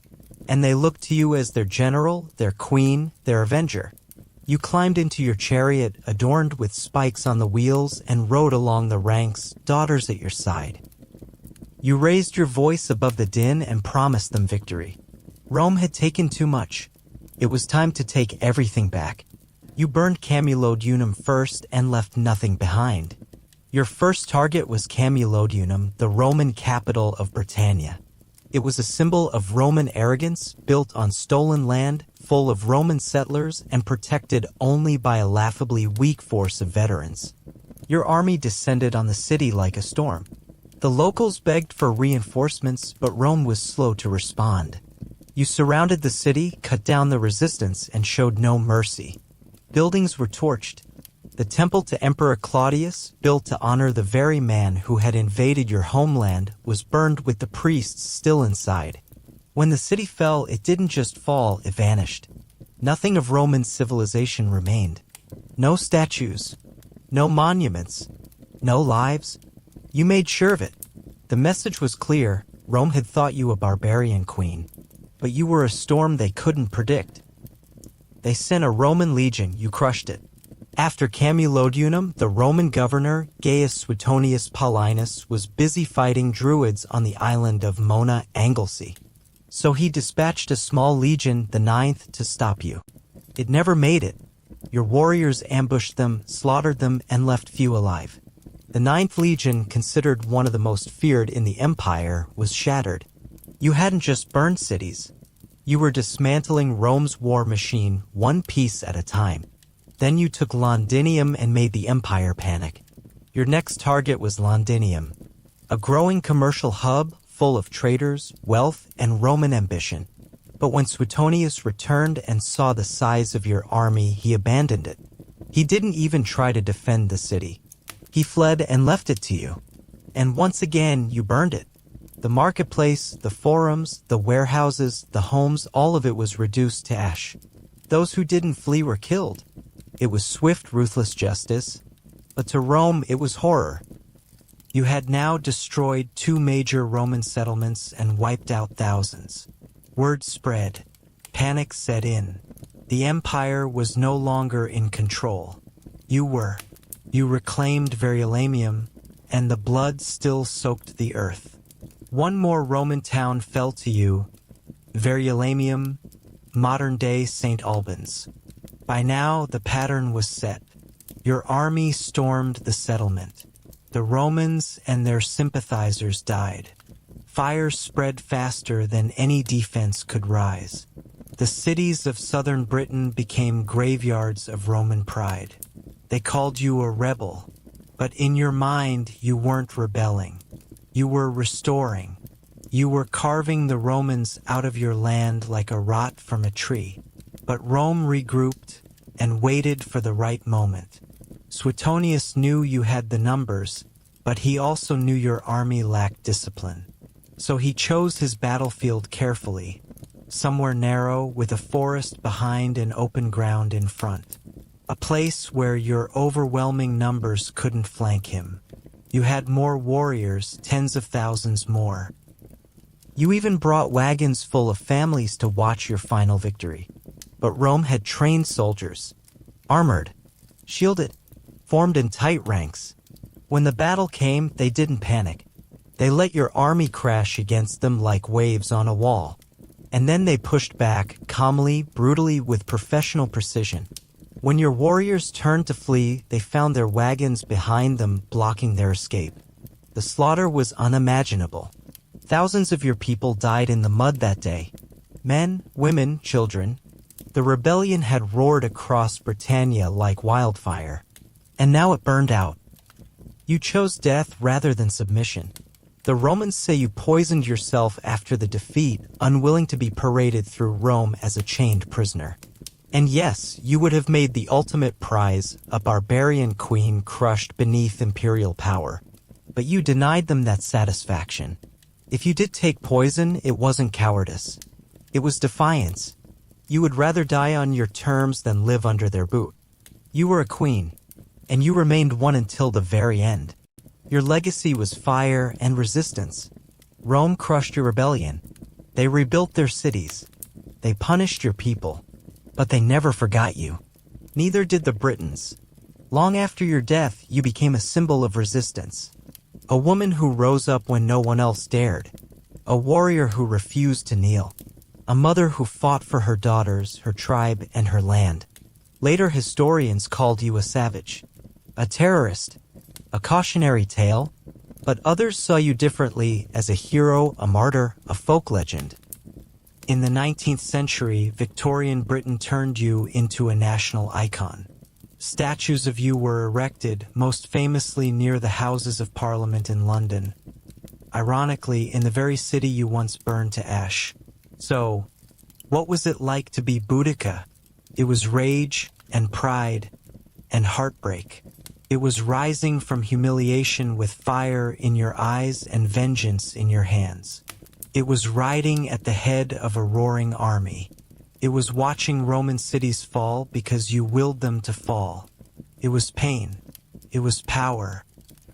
And they looked to you as their general, their queen, their avenger. You climbed into your chariot, adorned with spikes on the wheels, and rode along the ranks, daughters at your side. You raised your voice above the din and promised them victory. Rome had taken too much. It was time to take everything back. You burned Camulodunum first and left nothing behind. Your first target was Camulodunum, the Roman capital of Britannia. It was a symbol of Roman arrogance, built on stolen land, full of Roman settlers, and protected only by a laughably weak force of veterans. Your army descended on the city like a storm. The locals begged for reinforcements, but Rome was slow to respond. You surrounded the city, cut down the resistance, and showed no mercy. Buildings were torched. The temple to Emperor Claudius, built to honor the very man who had invaded your homeland, was burned with the priests still inside. When the city fell, it didn't just fall, it vanished. Nothing of Roman civilization remained. No statues. No monuments. No lives. You made sure of it. The message was clear. Rome had thought you a barbarian queen. But you were a storm they couldn't predict. They sent a Roman legion, you crushed it. After Camulodunum, the Roman governor, Gaius Suetonius Paulinus, was busy fighting Druids on the island of Mona Anglesey. So he dispatched a small legion, the 9th, to stop you. It never made it. Your warriors ambushed them, slaughtered them, and left few alive. The 9th Legion, considered one of the most feared in the empire, was shattered. You hadn't just burned cities. You were dismantling Rome's war machine, one piece at a time. Then you took Londinium and made the empire panic. Your next target was Londinium, a growing commercial hub full of traders, wealth, and Roman ambition. But when Suetonius returned and saw the size of your army, he abandoned it. He didn't even try to defend the city. He fled and left it to you. And once again, you burned it. The marketplace, the forums, the warehouses, the homes, all of it was reduced to ash. Those who didn't flee were killed. It was swift, ruthless justice. But to Rome, it was horror. You had now destroyed 2 major Roman settlements and wiped out thousands. Word spread. Panic set in. The empire was no longer in control. You were. You reclaimed Verulamium, and the blood still soaked the earth. One more Roman town fell to you, Verulamium, modern-day St. Albans. By now, the pattern was set. Your army stormed the settlement. The Romans and their sympathizers died. Fire spread faster than any defense could rise. The cities of southern Britain became graveyards of Roman pride. They called you a rebel, but in your mind, you weren't rebelling. You were restoring. You were carving the Romans out of your land like a rot from a tree. But Rome regrouped and waited for the right moment. Suetonius knew you had the numbers, but he also knew your army lacked discipline. So he chose his battlefield carefully, somewhere narrow with a forest behind and open ground in front. A place where your overwhelming numbers couldn't flank him. You had more warriors, tens of thousands more. You even brought wagons full of families to watch your final victory. But Rome had trained soldiers, armored, shielded, formed in tight ranks. When the battle came, they didn't panic. They let your army crash against them like waves on a wall. And then they pushed back, calmly, brutally, with professional precision. When your warriors turned to flee, they found their wagons behind them, blocking their escape. The slaughter was unimaginable. Thousands of your people died in the mud that day. Men, women, children. The rebellion had roared across Britannia like wildfire. And now it burned out. You chose death rather than submission. The Romans say you poisoned yourself after the defeat, unwilling to be paraded through Rome as a chained prisoner. And yes, you would have made the ultimate prize, a barbarian queen crushed beneath imperial power. But you denied them that satisfaction. If you did take poison, it wasn't cowardice. It was defiance. You would rather die on your terms than live under their boot. You were a queen, and you remained one until the very end. Your legacy was fire and resistance. Rome crushed your rebellion. They rebuilt their cities. They punished your people. But they never forgot you. Neither did the Britons. Long after your death, you became a symbol of resistance. A woman who rose up when no one else dared. A warrior who refused to kneel. A mother who fought for her daughters, her tribe, and her land. Later historians called you a savage, a terrorist, a cautionary tale, but others saw you differently as a hero, a martyr, a folk legend. In the 19th century, Victorian Britain turned you into a national icon. Statues of you were erected, most famously near the Houses of Parliament in London. Ironically, in the very city you once burned to ash. So, what was it like to be Boudica? It was rage and pride and heartbreak. It was rising from humiliation with fire in your eyes and vengeance in your hands. It was riding at the head of a roaring army. It was watching Roman cities fall because you willed them to fall. It was pain. It was power.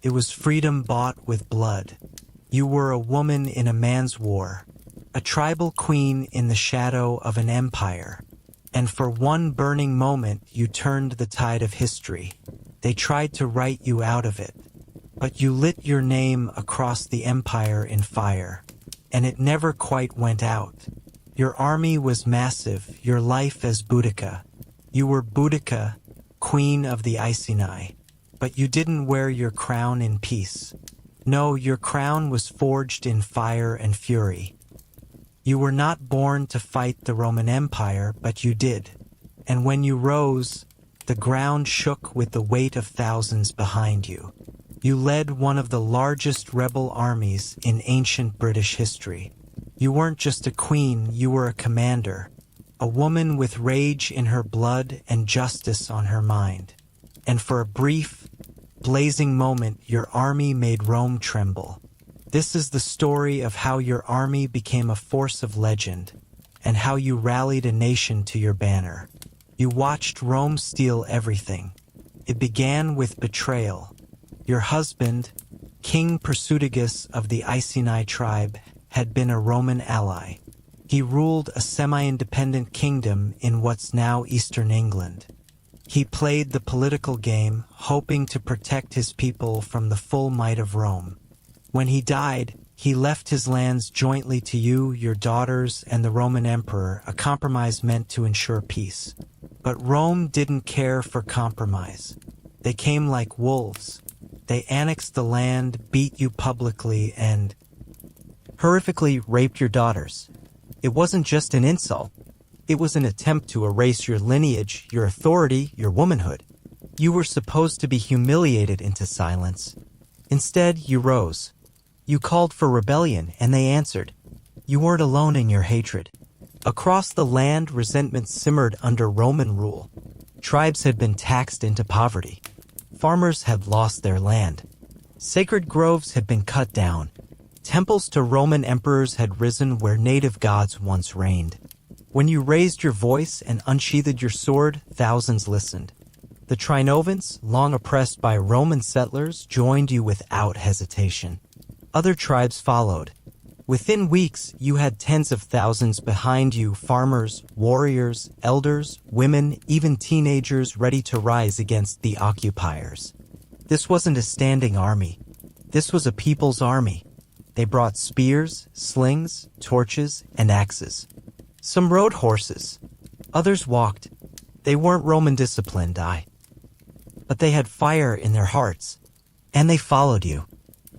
It was freedom bought with blood. You were a woman in a man's war, a tribal queen in the shadow of an empire. And for one burning moment, you turned the tide of history. They tried to write you out of it, but you lit your name across the empire in fire. And it never quite went out. Your army was massive, your life as Boudica. You were Boudica, queen of the Iceni. But you didn't wear your crown in peace. No, your crown was forged in fire and fury. You were not born to fight the Roman Empire, but you did. And when you rose, the ground shook with the weight of thousands behind you. You led one of the largest rebel armies in ancient British history. You weren't just a queen, you were a commander, a woman with rage in her blood and justice on her mind. And for a brief, blazing moment, your army made Rome tremble. This is the story of how your army became a force of legend, and how you rallied a nation to your banner. You watched Rome steal everything. It began with betrayal. Your husband, King Persudigus of the Iceni tribe, had been a Roman ally. He ruled a semi-independent kingdom in what's now eastern England. He played the political game, hoping to protect his people from the full might of Rome. When he died, he left his lands jointly to you, your daughters, and the Roman emperor, a compromise meant to ensure peace. But Rome didn't care for compromise. They came like wolves. They annexed the land, beat you publicly, and horrifically raped your daughters. It wasn't just an insult. It was an attempt to erase your lineage, your authority, your womanhood. You were supposed to be humiliated into silence. Instead, you rose. You called for rebellion, and they answered. You weren't alone in your hatred. Across the land, resentment simmered under Roman rule. Tribes had been taxed into poverty. Farmers had lost their land. Sacred groves had been cut down. Temples to Roman emperors had risen where native gods once reigned. When you raised your voice and unsheathed your sword, thousands listened. The Trinovants, long oppressed by Roman settlers, joined you without hesitation. Other tribes followed. Within weeks, you had tens of thousands behind you, farmers, warriors, elders, women, even teenagers ready to rise against the occupiers. This wasn't a standing army. This was a people's army. They brought spears, slings, torches, and axes. Some rode horses. Others walked. They weren't Roman disciplined, but they had fire in their hearts. And they followed you.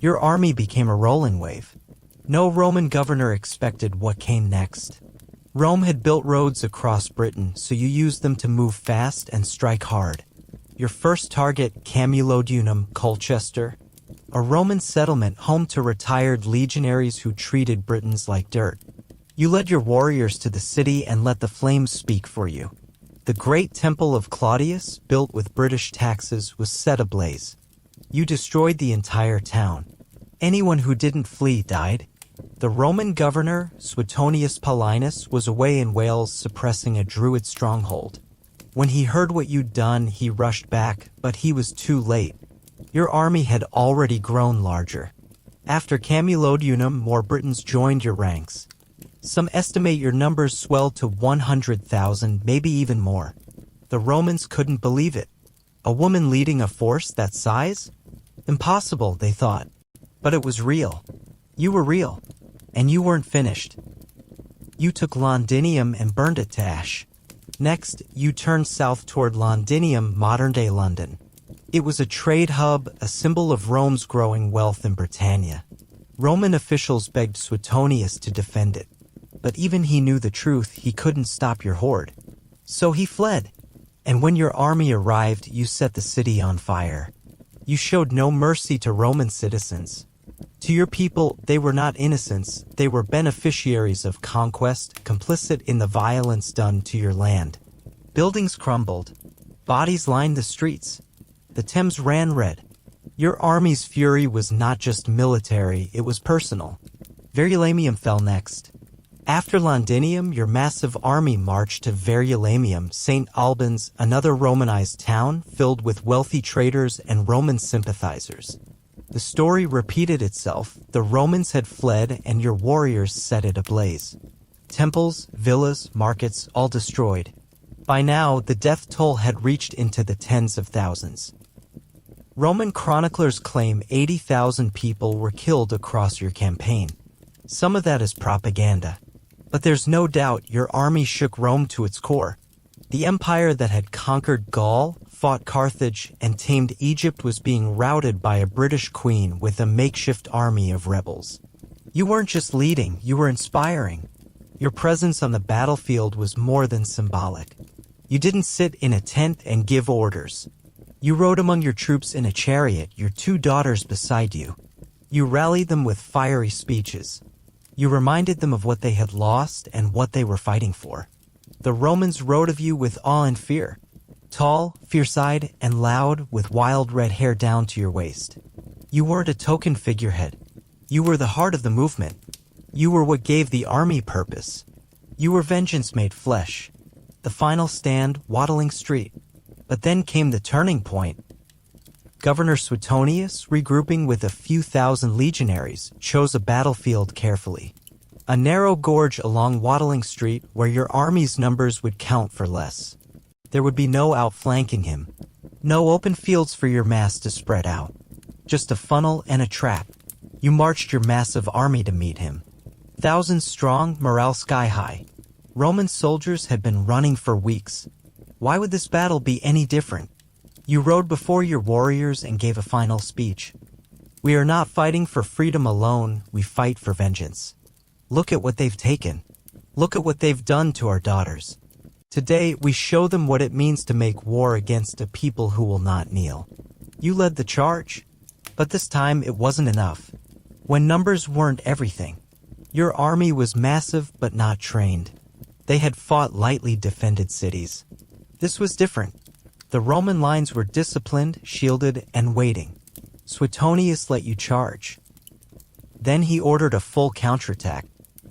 Your army became a rolling wave. No Roman governor expected what came next. Rome had built roads across Britain, so you used them to move fast and strike hard. Your first target, Camulodunum, Colchester, a Roman settlement home to retired legionaries who treated Britons like dirt. You led your warriors to the city and let the flames speak for you. The great temple of Claudius, built with British taxes, was set ablaze. You destroyed the entire town. Anyone who didn't flee died. The Roman governor, Suetonius Paulinus, was away in Wales suppressing a Druid stronghold. When he heard what you'd done, he rushed back, but he was too late. Your army had already grown larger. After Camulodunum, more Britons joined your ranks. Some estimate your numbers swelled to 100,000, maybe even more. The Romans couldn't believe it. A woman leading a force that size? Impossible, they thought. But it was real. You were real. And you weren't finished. You took Londinium and burned it to ash. Next, you turned south toward Londinium, modern-day London. It was a trade hub, a symbol of Rome's growing wealth in Britannia. Roman officials begged Suetonius to defend it. But even he knew the truth, he couldn't stop your horde. So he fled. And when your army arrived, you set the city on fire. You showed no mercy to Roman citizens. To your people, they were not innocents, they were beneficiaries of conquest, complicit in the violence done to your land. Buildings crumbled. Bodies lined the streets. The Thames ran red. Your army's fury was not just military, it was personal. Verulamium fell next. After Londinium, your massive army marched to Verulamium, St. Albans, another Romanized town filled with wealthy traders and Roman sympathizers. The story repeated itself. The Romans had fled and your warriors set it ablaze. Temples, villas, markets, all destroyed. By now, the death toll had reached into the tens of thousands. Roman chroniclers claim 80,000 people were killed across your campaign. Some of that is propaganda. But there's no doubt your army shook Rome to its core. The empire that had conquered Gaul, fought Carthage, and tamed Egypt was being routed by a British queen with a makeshift army of rebels. You weren't just leading, you were inspiring. Your presence on the battlefield was more than symbolic. You didn't sit in a tent and give orders. You rode among your troops in a chariot, your 2 daughters beside you. You rallied them with fiery speeches. You reminded them of what they had lost and what they were fighting for. The Romans rode of you with awe and fear. Tall, fierce-eyed, and loud, with wild red hair down to your waist. You weren't a token figurehead. You were the heart of the movement. You were what gave the army purpose. You were vengeance made flesh. The final stand, Watling Street. But then came the turning point. Governor Suetonius, regrouping with a few thousand legionaries, chose a battlefield carefully. A narrow gorge along Watling Street where your army's numbers would count for less. There would be no outflanking him. No open fields for your mass to spread out. Just a funnel and a trap. You marched your massive army to meet him. Thousands strong, morale sky high. Roman soldiers had been running for weeks. Why would this battle be any different? You rode before your warriors and gave a final speech. We are not fighting for freedom alone, we fight for vengeance. Look at what they've taken. Look at what they've done to our daughters. Today, we show them what it means to make war against a people who will not kneel. You led the charge, but this time it wasn't enough. When numbers weren't everything. Your army was massive but not trained. They had fought lightly defended cities. This was different. The Roman lines were disciplined, shielded, and waiting. Suetonius let you charge. Then he ordered a full counterattack.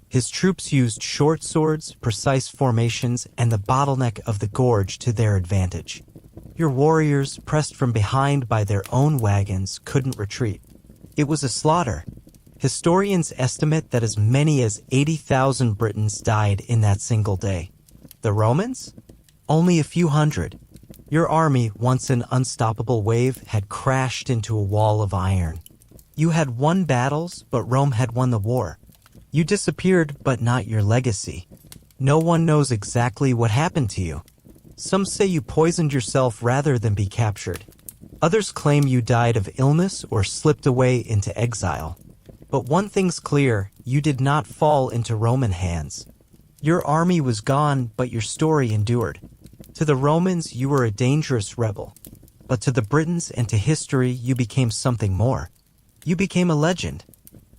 His troops used short swords, precise formations, and the bottleneck of the gorge to their advantage. Your warriors, pressed from behind by their own wagons, couldn't retreat. It was a slaughter. Historians estimate that as many as 80,000 Britons died in that single day. The Romans? Only a few hundred. Your army, once an unstoppable wave, had crashed into a wall of iron. You had won battles, but Rome had won the war. You disappeared, but not your legacy. No one knows exactly what happened to you. Some say you poisoned yourself rather than be captured. Others claim you died of illness or slipped away into exile. But one thing's clear, you did not fall into Roman hands. Your army was gone, but your story endured. To the Romans, you were a dangerous rebel. But to the Britons and to history, you became something more. You became a legend.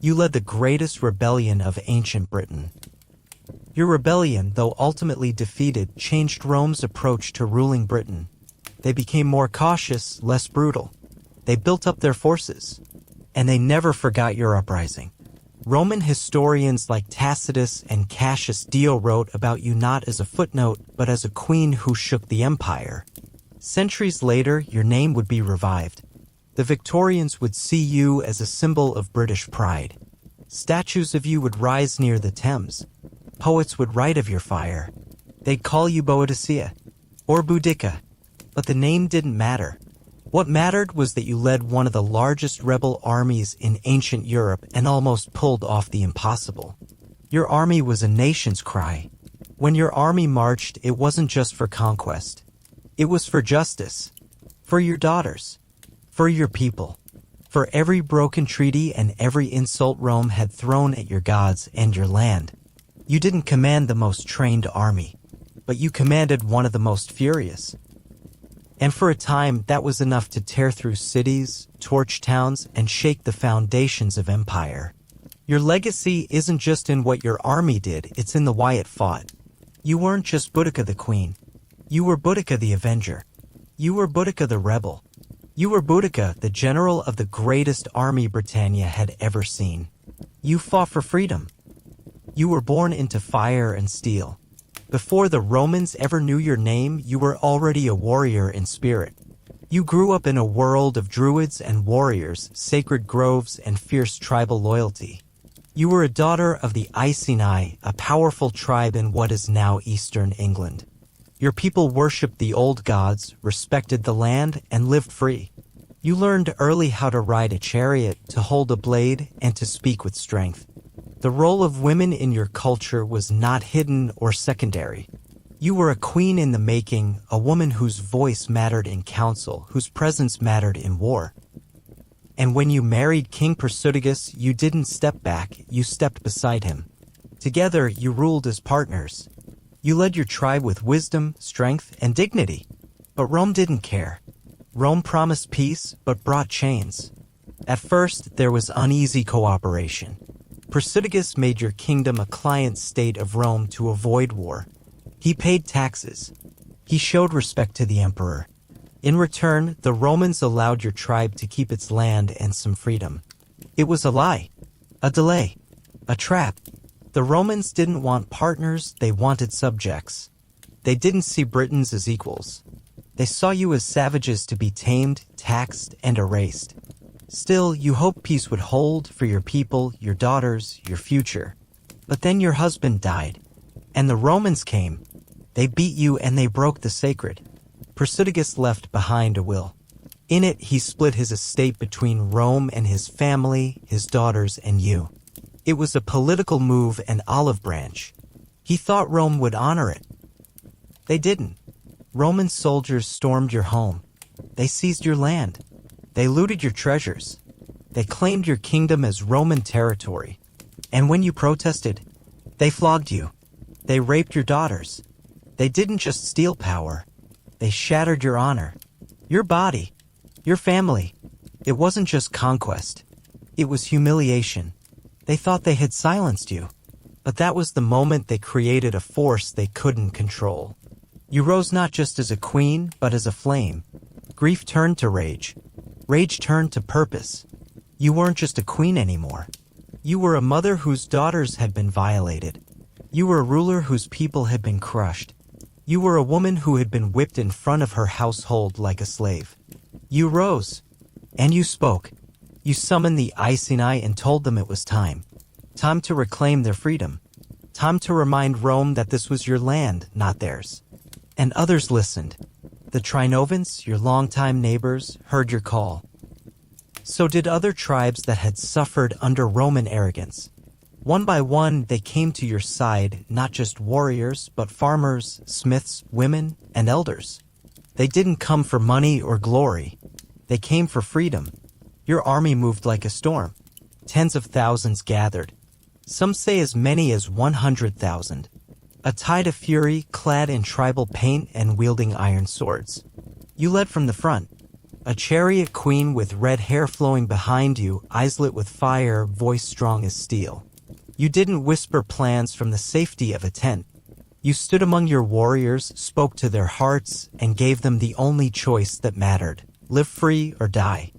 You led the greatest rebellion of ancient Britain. Your rebellion, though ultimately defeated, changed Rome's approach to ruling Britain. They became more cautious, less brutal. They built up their forces. And they never forgot your uprising. Roman historians like Tacitus and Cassius Dio wrote about you not as a footnote, but as a queen who shook the empire. Centuries later, your name would be revived. The Victorians would see you as a symbol of British pride. Statues of you would rise near the Thames. Poets would write of your fire. They'd call you Boudica or Boudica, but the name didn't matter. What mattered was that you led one of the largest rebel armies in ancient Europe and almost pulled off the impossible. Your army was a nation's cry. When your army marched, it wasn't just for conquest. It was for justice, for your daughters, for your people, for every broken treaty and every insult Rome had thrown at your gods and your land. You didn't command the most trained army, but you commanded one of the most furious. And for a time, that was enough to tear through cities, torch towns, and shake the foundations of empire. Your legacy isn't just in what your army did, it's in the why it fought. You weren't just Boudica the queen. You were Boudica the avenger. You were Boudica the rebel. You were Boudica, the general of the greatest army Britannia had ever seen. You fought for freedom. You were born into fire and steel. Before the Romans ever knew your name, you were already a warrior in spirit. You grew up in a world of druids and warriors, sacred groves, and fierce tribal loyalty. You were a daughter of the Iceni, a powerful tribe in what is now eastern England. Your people worshipped the old gods, respected the land, and lived free. You learned early how to ride a chariot, to hold a blade, and to speak with strength. The role of women in your culture was not hidden or secondary. You were a queen in the making, a woman whose voice mattered in council, whose presence mattered in war. And when you married King Persudigus, you didn't step back, you stepped beside him. Together, you ruled as partners. You led your tribe with wisdom, strength, and dignity. But Rome didn't care. Rome promised peace, but brought chains. At first, there was uneasy cooperation. Persudigus made your kingdom a client state of Rome to avoid war. He paid taxes. He showed respect to the emperor. In return, the Romans allowed your tribe to keep its land and some freedom. It was a lie, a delay, a trap. The Romans didn't want partners, they wanted subjects. They didn't see Britons as equals. They saw you as savages to be tamed, taxed, and erased. Still, you hoped peace would hold for your people, your daughters, your future. But then your husband died, and the Romans came. They beat you and they broke the sacred. Persudigus left behind a will. In it, he split his estate between Rome and his family, his daughters, and you. It was a political move, an olive branch. He thought Rome would honor it. They didn't. Roman soldiers stormed your home. They seized your land. They looted your treasures. They claimed your kingdom as Roman territory. And when you protested, they flogged you. They raped your daughters. They didn't just steal power. They shattered your honor, your body, your family. It wasn't just conquest. It was humiliation. They thought they had silenced you. But that was the moment they created a force they couldn't control. You rose not just as a queen, but as a flame. Grief turned to rage. Rage turned to purpose. You weren't just a queen anymore. You were a mother whose daughters had been violated. You were a ruler whose people had been crushed. You were a woman who had been whipped in front of her household like a slave. You rose, and you spoke. You summoned the Iceni and told them it was time. Time to reclaim their freedom. Time to remind Rome that this was your land, not theirs. And others listened. The Trinovans, your longtime neighbors, heard your call. So did other tribes that had suffered under Roman arrogance. One by one, they came to your side, not just warriors, but farmers, smiths, women, and elders. They didn't come for money or glory. They came for freedom. Your army moved like a storm. Tens of thousands gathered. Some say as many as 100,000. A tide of fury, clad in tribal paint and wielding iron swords. You led from the front. A chariot queen with red hair flowing behind you, eyes lit with fire, voice strong as steel. You didn't whisper plans from the safety of a tent. You stood among your warriors, spoke to their hearts, and gave them the only choice that mattered: live free or die.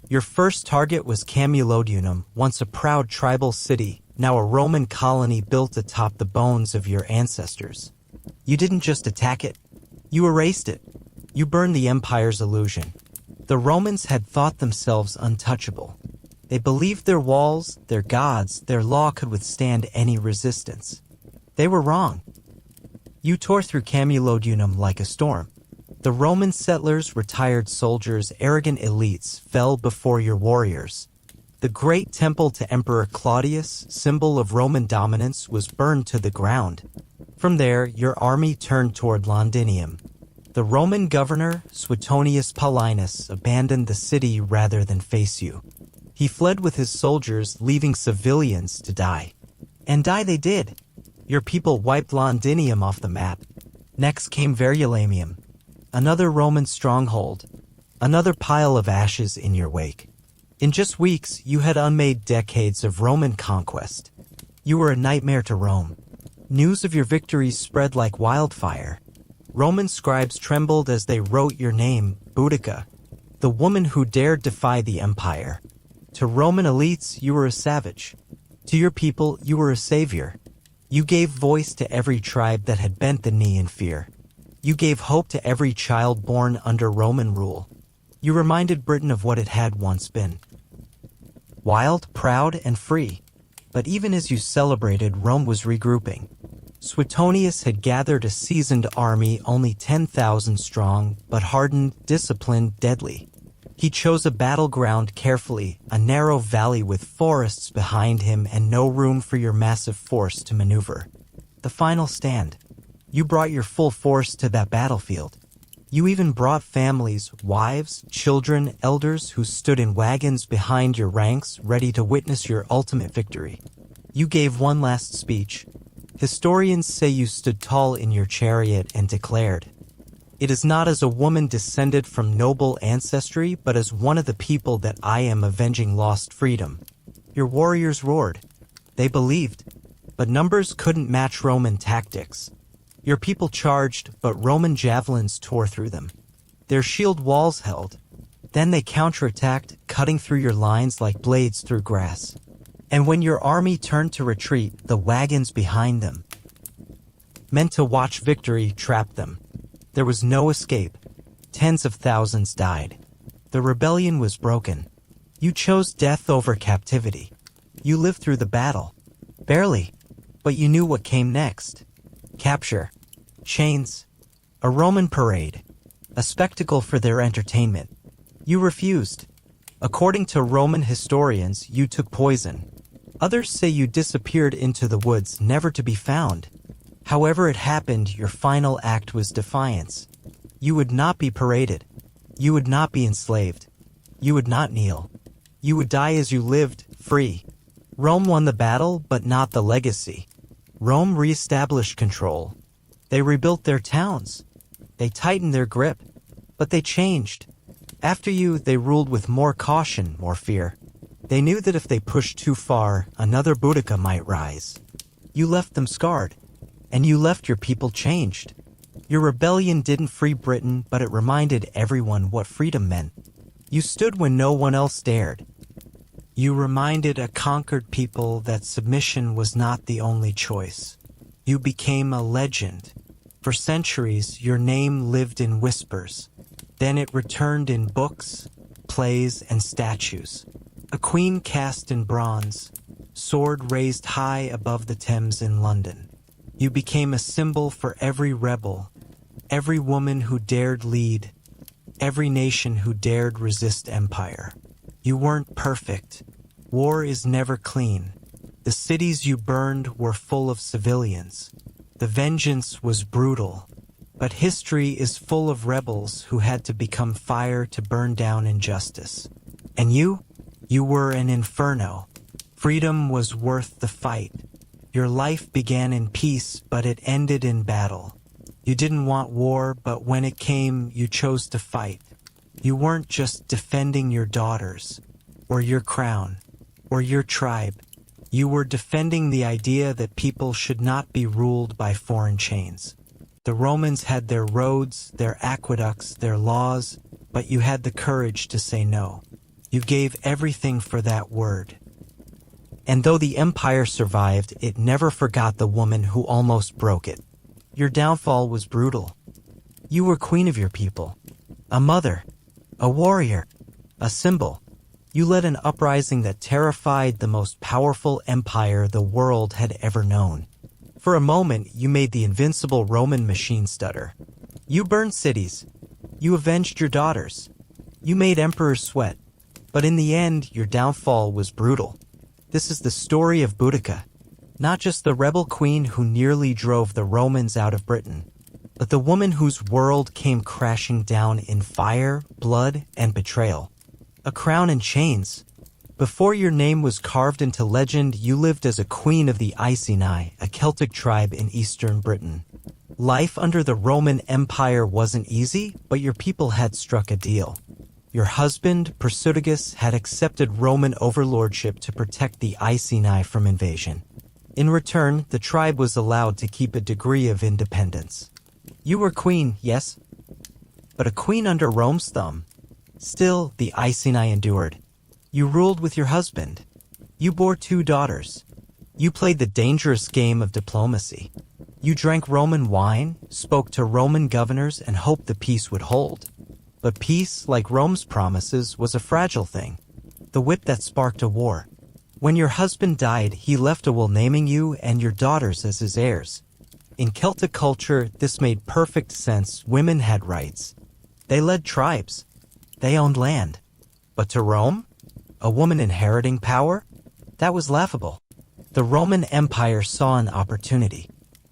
Your first target was Camulodunum, once a proud tribal city, now a Roman colony built atop the bones of your ancestors. You didn't just attack it, you erased it. You burned the empire's illusion. The Romans had thought themselves untouchable. They believed their walls, their gods, their law could withstand any resistance. They were wrong. You tore through Camulodunum like a storm. The Roman settlers, retired soldiers, arrogant elites fell before your warriors. The great temple to Emperor Claudius, symbol of Roman dominance, was burned to the ground. From there, your army turned toward Londinium. The Roman governor, Suetonius Paulinus, abandoned the city rather than face you. He fled with his soldiers, leaving civilians to die. And die they did. Your people wiped Londinium off the map. Next came Verulamium, another Roman stronghold, another pile of ashes in your wake. In just weeks, you had unmade decades of Roman conquest. You were a nightmare to Rome. News of your victories spread like wildfire. Roman scribes trembled as they wrote your name, Boudica, the woman who dared defy the empire. To Roman elites, you were a savage. To your people, you were a savior. You gave voice to every tribe that had bent the knee in fear. You gave hope to every child born under Roman rule. You reminded Britain of what it had once been. Wild, proud, and free. But even as you celebrated, Rome was regrouping. Suetonius had gathered a seasoned army, only 10,000 strong, but hardened, disciplined, deadly. He chose a battleground carefully, a narrow valley with forests behind him and no room for your massive force to maneuver. The final stand. You brought your full force to that battlefield. You even brought families, wives, children, elders who stood in wagons behind your ranks, ready to witness your ultimate victory. You gave one last speech. Historians say you stood tall in your chariot and declared, "It is not as a woman descended from noble ancestry, but as one of the people that I am avenging lost freedom." Your warriors roared. They believed, but numbers couldn't match Roman tactics. Your people charged, but Roman javelins tore through them. Their shield walls held. Then they counterattacked, cutting through your lines like blades through grass. And when your army turned to retreat, the wagons behind them, meant to watch victory, trapped them. There was no escape. Tens of thousands died. The rebellion was broken. You chose death over captivity. You lived through the battle. Barely. But you knew what came next. Capture. Chains. A Roman parade. A spectacle for their entertainment. You refused. According to Roman historians, you took poison. Others say you disappeared into the woods, never to be found. However it happened, your final act was defiance. You would not be paraded. You would not be enslaved. You would not kneel. You would die as you lived, free. Rome won the battle, but not the legacy. Rome reestablished control. They rebuilt their towns. They tightened their grip. But they changed. After you, they ruled with more caution, more fear. They knew that if they pushed too far, another Boudica might rise. You left them scarred. And you left your people changed. Your rebellion didn't free Britain, but it reminded everyone what freedom meant. You stood when no one else dared. You reminded a conquered people that submission was not the only choice. You became a legend. For centuries, your name lived in whispers. Then it returned in books, plays, and statues. A queen cast in bronze, sword raised high above the Thames in London. You became a symbol for every rebel, every woman who dared lead, every nation who dared resist empire. You weren't perfect. War is never clean. The cities you burned were full of civilians. The vengeance was brutal. But history is full of rebels who had to become fire to burn down injustice. And you were an inferno. Freedom was worth the fight. Your life began in peace, but it ended in battle. You didn't want war, but when it came, you chose to fight. You weren't just defending your daughters, or your crown, or your tribe. You were defending the idea that people should not be ruled by foreign chains. The Romans had their roads, their aqueducts, their laws, but you had the courage to say no. You gave everything for that word. And though the empire survived, it never forgot the woman who almost broke it. Your downfall was brutal. You were queen of your people, a mother, a warrior, a symbol. You led an uprising that terrified the most powerful empire the world had ever known. For a moment, you made the invincible Roman machine stutter. You burned cities. You avenged your daughters. You made emperors sweat. But in the end, your downfall was brutal. This is the story of Boudica, not just the rebel queen who nearly drove the Romans out of Britain, but the woman whose world came crashing down in fire, blood, and betrayal. A crown and chains. Before your name was carved into legend, you lived as a queen of the Iceni, a Celtic tribe in eastern Britain. Life under the Roman Empire wasn't easy, but your people had struck a deal. Your husband, Persudigus, had accepted Roman overlordship to protect the Iceni from invasion. In return, the tribe was allowed to keep a degree of independence. You were queen, yes, but a queen under Rome's thumb. Still, the Iceni endured. You ruled with your husband. You bore 2 daughters. You played the dangerous game of diplomacy. You drank Roman wine, spoke to Roman governors, and hoped the peace would hold. But peace, like Rome's promises, was a fragile thing. The whip that sparked a war. When your husband died, he left a will naming you and your daughters as his heirs. In Celtic culture, this made perfect sense. Women had rights. They led tribes. They owned land. But to Rome, a woman inheriting power? That was laughable. The Roman Empire saw an opportunity.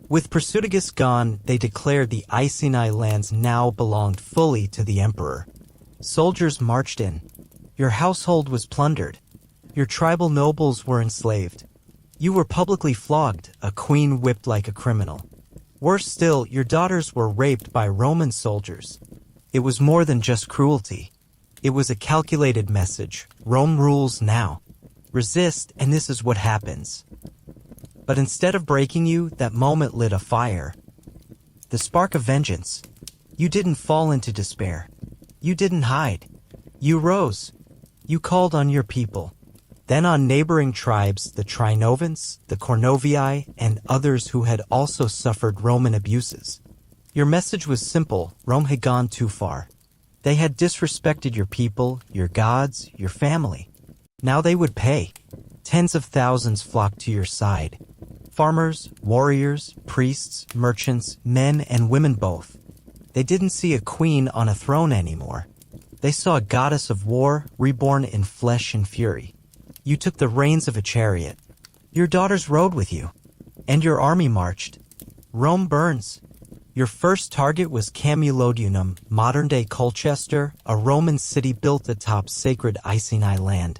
With Persudigus gone, they declared the Iceni lands now belonged fully to the emperor. Soldiers marched in. Your household was plundered. Your tribal nobles were enslaved. You were publicly flogged, a queen whipped like a criminal. Worse still, your daughters were raped by Roman soldiers. It was more than just cruelty. It was a calculated message. Rome rules now. Resist, and this is what happens. But instead of breaking you, that moment lit a fire. The spark of vengeance. You didn't fall into despair. You didn't hide. You rose. You called on your people. Then on neighboring tribes, the Trinovans, the Cornovii, and others who had also suffered Roman abuses. Your message was simple. Rome had gone too far. They had disrespected your people, your gods, your family. Now they would pay. Tens of thousands flocked to your side. Farmers, warriors, priests, merchants, men and women both. They didn't see a queen on a throne anymore. They saw a goddess of war, reborn in flesh and fury. You took the reins of a chariot. Your daughters rode with you. And your army marched. Rome burns. Your first target was Camulodunum, modern-day Colchester, a Roman city built atop sacred Iceni land.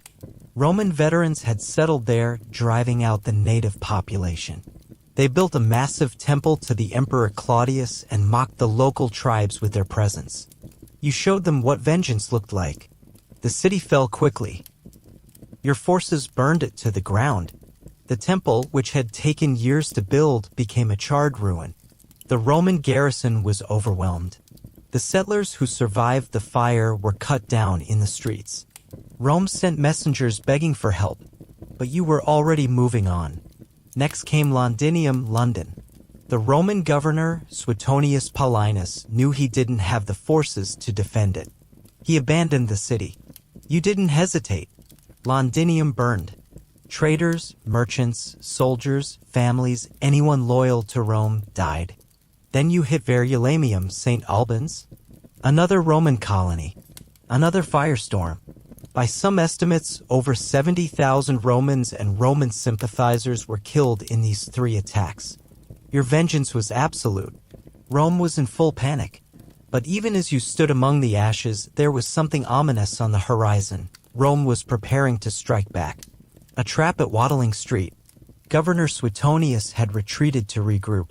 Roman veterans had settled there, driving out the native population. They built a massive temple to the Emperor Claudius and mocked the local tribes with their presence. You showed them what vengeance looked like. The city fell quickly. Your forces burned it to the ground. The temple, which had taken years to build, became a charred ruin. The Roman garrison was overwhelmed. The settlers who survived the fire were cut down in the streets. Rome sent messengers begging for help, but you were already moving on. Next came Londinium, London. The Roman governor, Suetonius Paulinus, knew he didn't have the forces to defend it. He abandoned the city. You didn't hesitate. Londinium burned. Traders, merchants, soldiers, families, anyone loyal to Rome died. Then you hit Verulamium, St. Albans, another Roman colony, another firestorm. By some estimates, over 70,000 Romans and Roman sympathizers were killed in these 3 attacks. Your vengeance was absolute. Rome was in full panic. But even as you stood among the ashes, there was something ominous on the horizon. Rome was preparing to strike back. A trap at Watling Street. Governor Suetonius had retreated to regroup.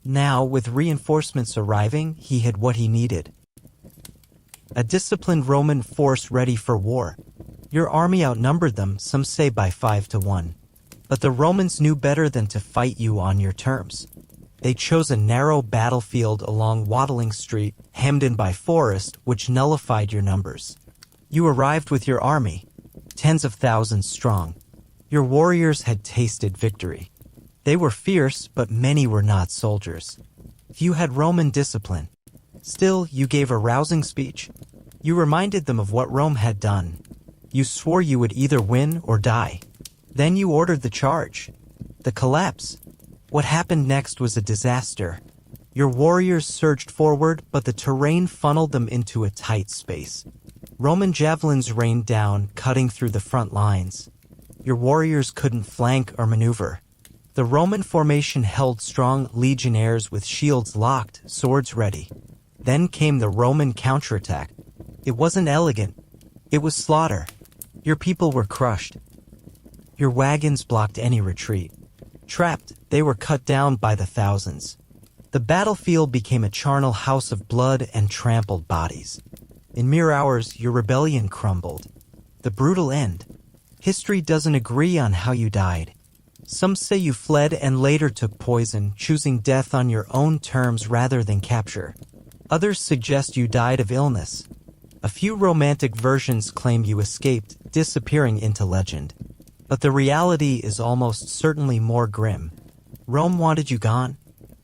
Now, with reinforcements arriving, he had what he needed. a disciplined Roman force ready for war. Your army outnumbered them, some say by 5-1. But the Romans knew better than to fight you on your terms. They chose a narrow battlefield along Waddling Street, hemmed in by forest, which nullified your numbers. You arrived with your army, tens of thousands strong. Your warriors had tasted victory. They were fierce, but many were not soldiers. Few had Roman discipline. Still, you gave a rousing speech. You reminded them of what Rome had done. You swore you would either win or die. Then you ordered the charge. The collapse. What happened next was a disaster. Your warriors surged forward, but the terrain funneled them into a tight space. Roman javelins rained down, cutting through the front lines. Your warriors couldn't flank or maneuver. The Roman formation held strong legionnaires with shields locked, swords ready. Then came the Roman counterattack. It wasn't elegant. It was slaughter. Your people were crushed. Your wagons blocked any retreat. Trapped, they were cut down by the thousands. The battlefield became a charnel house of blood and trampled bodies. In mere hours, your rebellion crumbled. The brutal end. History doesn't agree on how you died. Some say you fled and later took poison, choosing death on your own terms rather than capture. Others suggest you died of illness. A few romantic versions claim you escaped, disappearing into legend. But the reality is almost certainly more grim. Rome wanted you gone,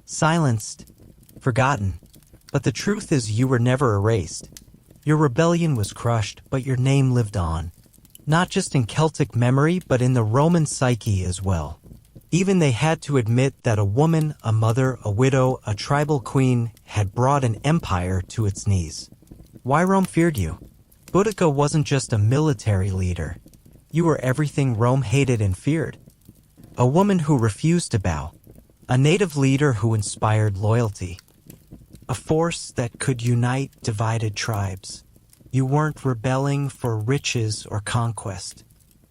silenced, forgotten. But the truth is you were never erased. Your rebellion was crushed, but your name lived on. Not just in Celtic memory, but in the Roman psyche as well. Even they had to admit that a woman, a mother, a widow, a tribal queen had brought an empire to its knees. Why Rome feared you? Boudica wasn't just a military leader. You were everything Rome hated and feared. A woman who refused to bow. A native leader who inspired loyalty. A force that could unite divided tribes. You weren't rebelling for riches or conquest.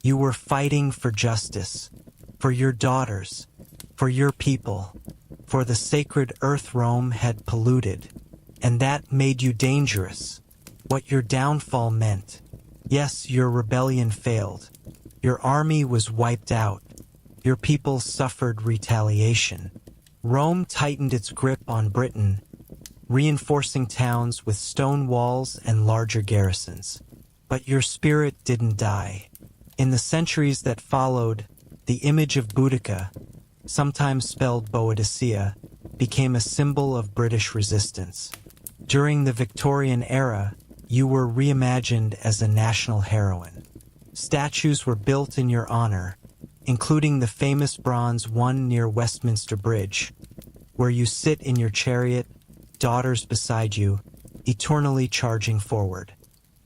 You were fighting for justice, for your daughters, for your people, for the sacred earth Rome had polluted. And that made you dangerous. What your downfall meant. Yes, your rebellion failed. Your army was wiped out. Your people suffered retaliation. Rome tightened its grip on Britain, reinforcing towns with stone walls and larger garrisons. But your spirit didn't die. In the centuries that followed, the image of Boudica, sometimes spelled Boadicea, became a symbol of British resistance. During the Victorian era, you were reimagined as a national heroine. Statues were built in your honor, including the famous bronze one near Westminster Bridge, where you sit in your chariot, daughters beside you, eternally charging forward.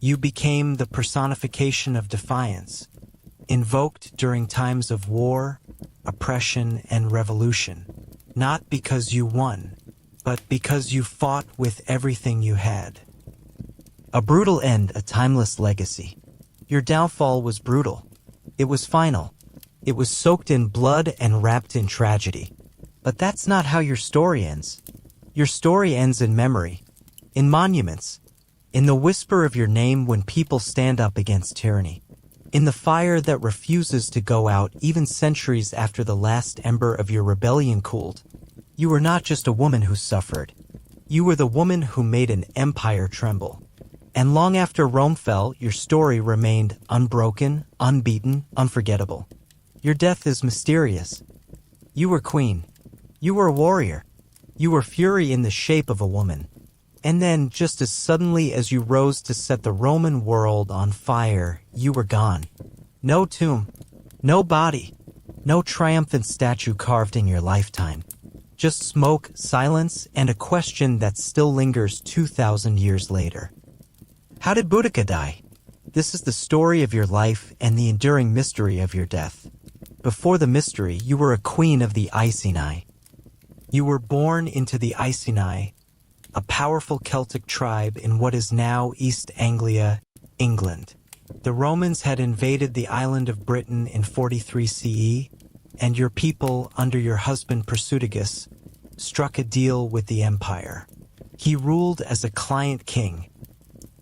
You became the personification of defiance, invoked during times of war, oppression, and revolution, not because you won, but because you fought with everything you had. A brutal end, a timeless legacy. Your downfall was brutal. It was final. It was soaked in blood and wrapped in tragedy. But that's not how your story ends. Your story ends in memory, in monuments, in the whisper of your name when people stand up against tyranny, in the fire that refuses to go out even centuries after the last ember of your rebellion cooled. You were not just a woman who suffered. You were the woman who made an empire tremble. And long after Rome fell, your story remained unbroken, unbeaten, unforgettable. Your death is mysterious. You were queen. You were a warrior. You were fury in the shape of a woman. And then, just as suddenly as you rose to set the Roman world on fire, you were gone. No tomb, no body, no triumphant statue carved in your lifetime. Just smoke, silence, and a question that still lingers 2,000 years later. How did Boudica die? This is the story of your life and the enduring mystery of your death. Before the mystery, you were a queen of the Iceni. You were born into the Iceni, a powerful Celtic tribe in what is now East Anglia, England. The Romans had invaded the island of Britain in 43 CE, and your people, under your husband Persutigus, struck a deal with the empire. He ruled as a client king,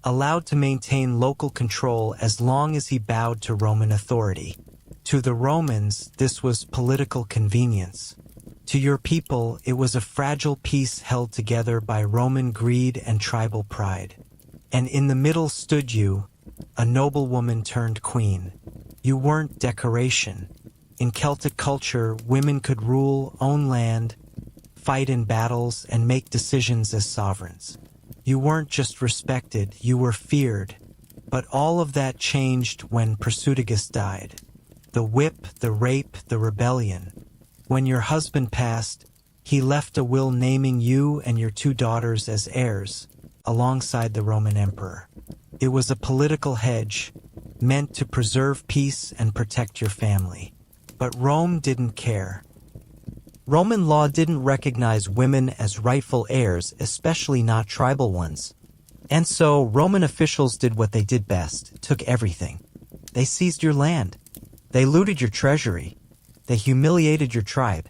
allowed to maintain local control as long as he bowed to Roman authority. To the Romans, this was political convenience. To your people, it was a fragile peace held together by Roman greed and tribal pride. And in the middle stood you, a noblewoman turned queen. You weren't decoration. In Celtic culture, women could rule, own land, fight in battles, and make decisions as sovereigns. You weren't just respected, you were feared. But all of that changed when Boudica died. The whip, the rape, the rebellion. When your husband passed, he left a will naming you and your 2 daughters as heirs, alongside the Roman emperor. It was a political hedge, meant to preserve peace and protect your family. But Rome didn't care. Roman law didn't recognize women as rightful heirs, especially not tribal ones. And so Roman officials did what they did best, took everything. They seized your land. They looted your treasury. They humiliated your tribe.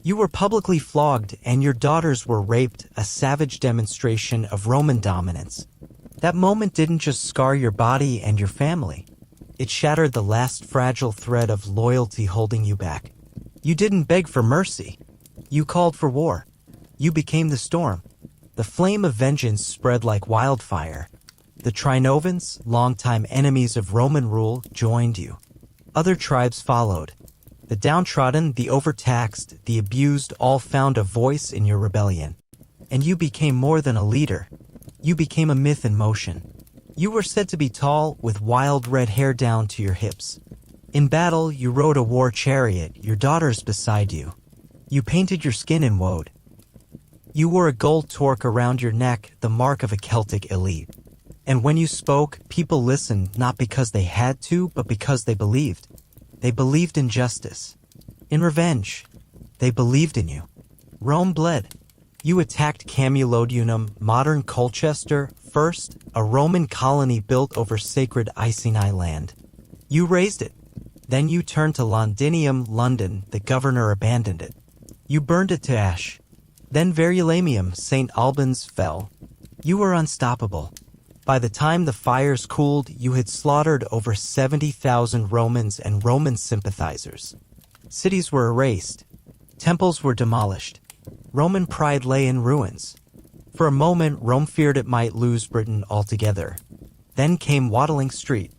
You were publicly flogged and your daughters were raped, a savage demonstration of Roman dominance. That moment didn't just scar your body and your family. It shattered the last fragile thread of loyalty holding you back. You didn't beg for mercy. You called for war. You became the storm. The flame of vengeance spread like wildfire. The Trinovans, longtime enemies of Roman rule, joined you. Other tribes followed. The downtrodden, the overtaxed, the abused all found a voice in your rebellion. And you became more than a leader. You became a myth in motion. You were said to be tall, with wild red hair down to your hips. In battle, you rode a war chariot, your daughters beside you. You painted your skin in woad. You wore a gold torque around your neck, the mark of a Celtic elite. And when you spoke, people listened not because they had to, but because they believed. They believed in justice. In revenge. They believed in you. Rome bled. You attacked Camulodunum, modern Colchester, first, a Roman colony built over sacred Iceni land. You raised it. Then you turned to Londinium, London, the governor abandoned it. You burned it to ash. Then Verulamium, St. Albans, fell. You were unstoppable. By the time the fires cooled, you had slaughtered over 70,000 Romans and Roman sympathizers. Cities were erased. Temples were demolished. Roman pride lay in ruins. For a moment, Rome feared it might lose Britain altogether. Then came Watling Street.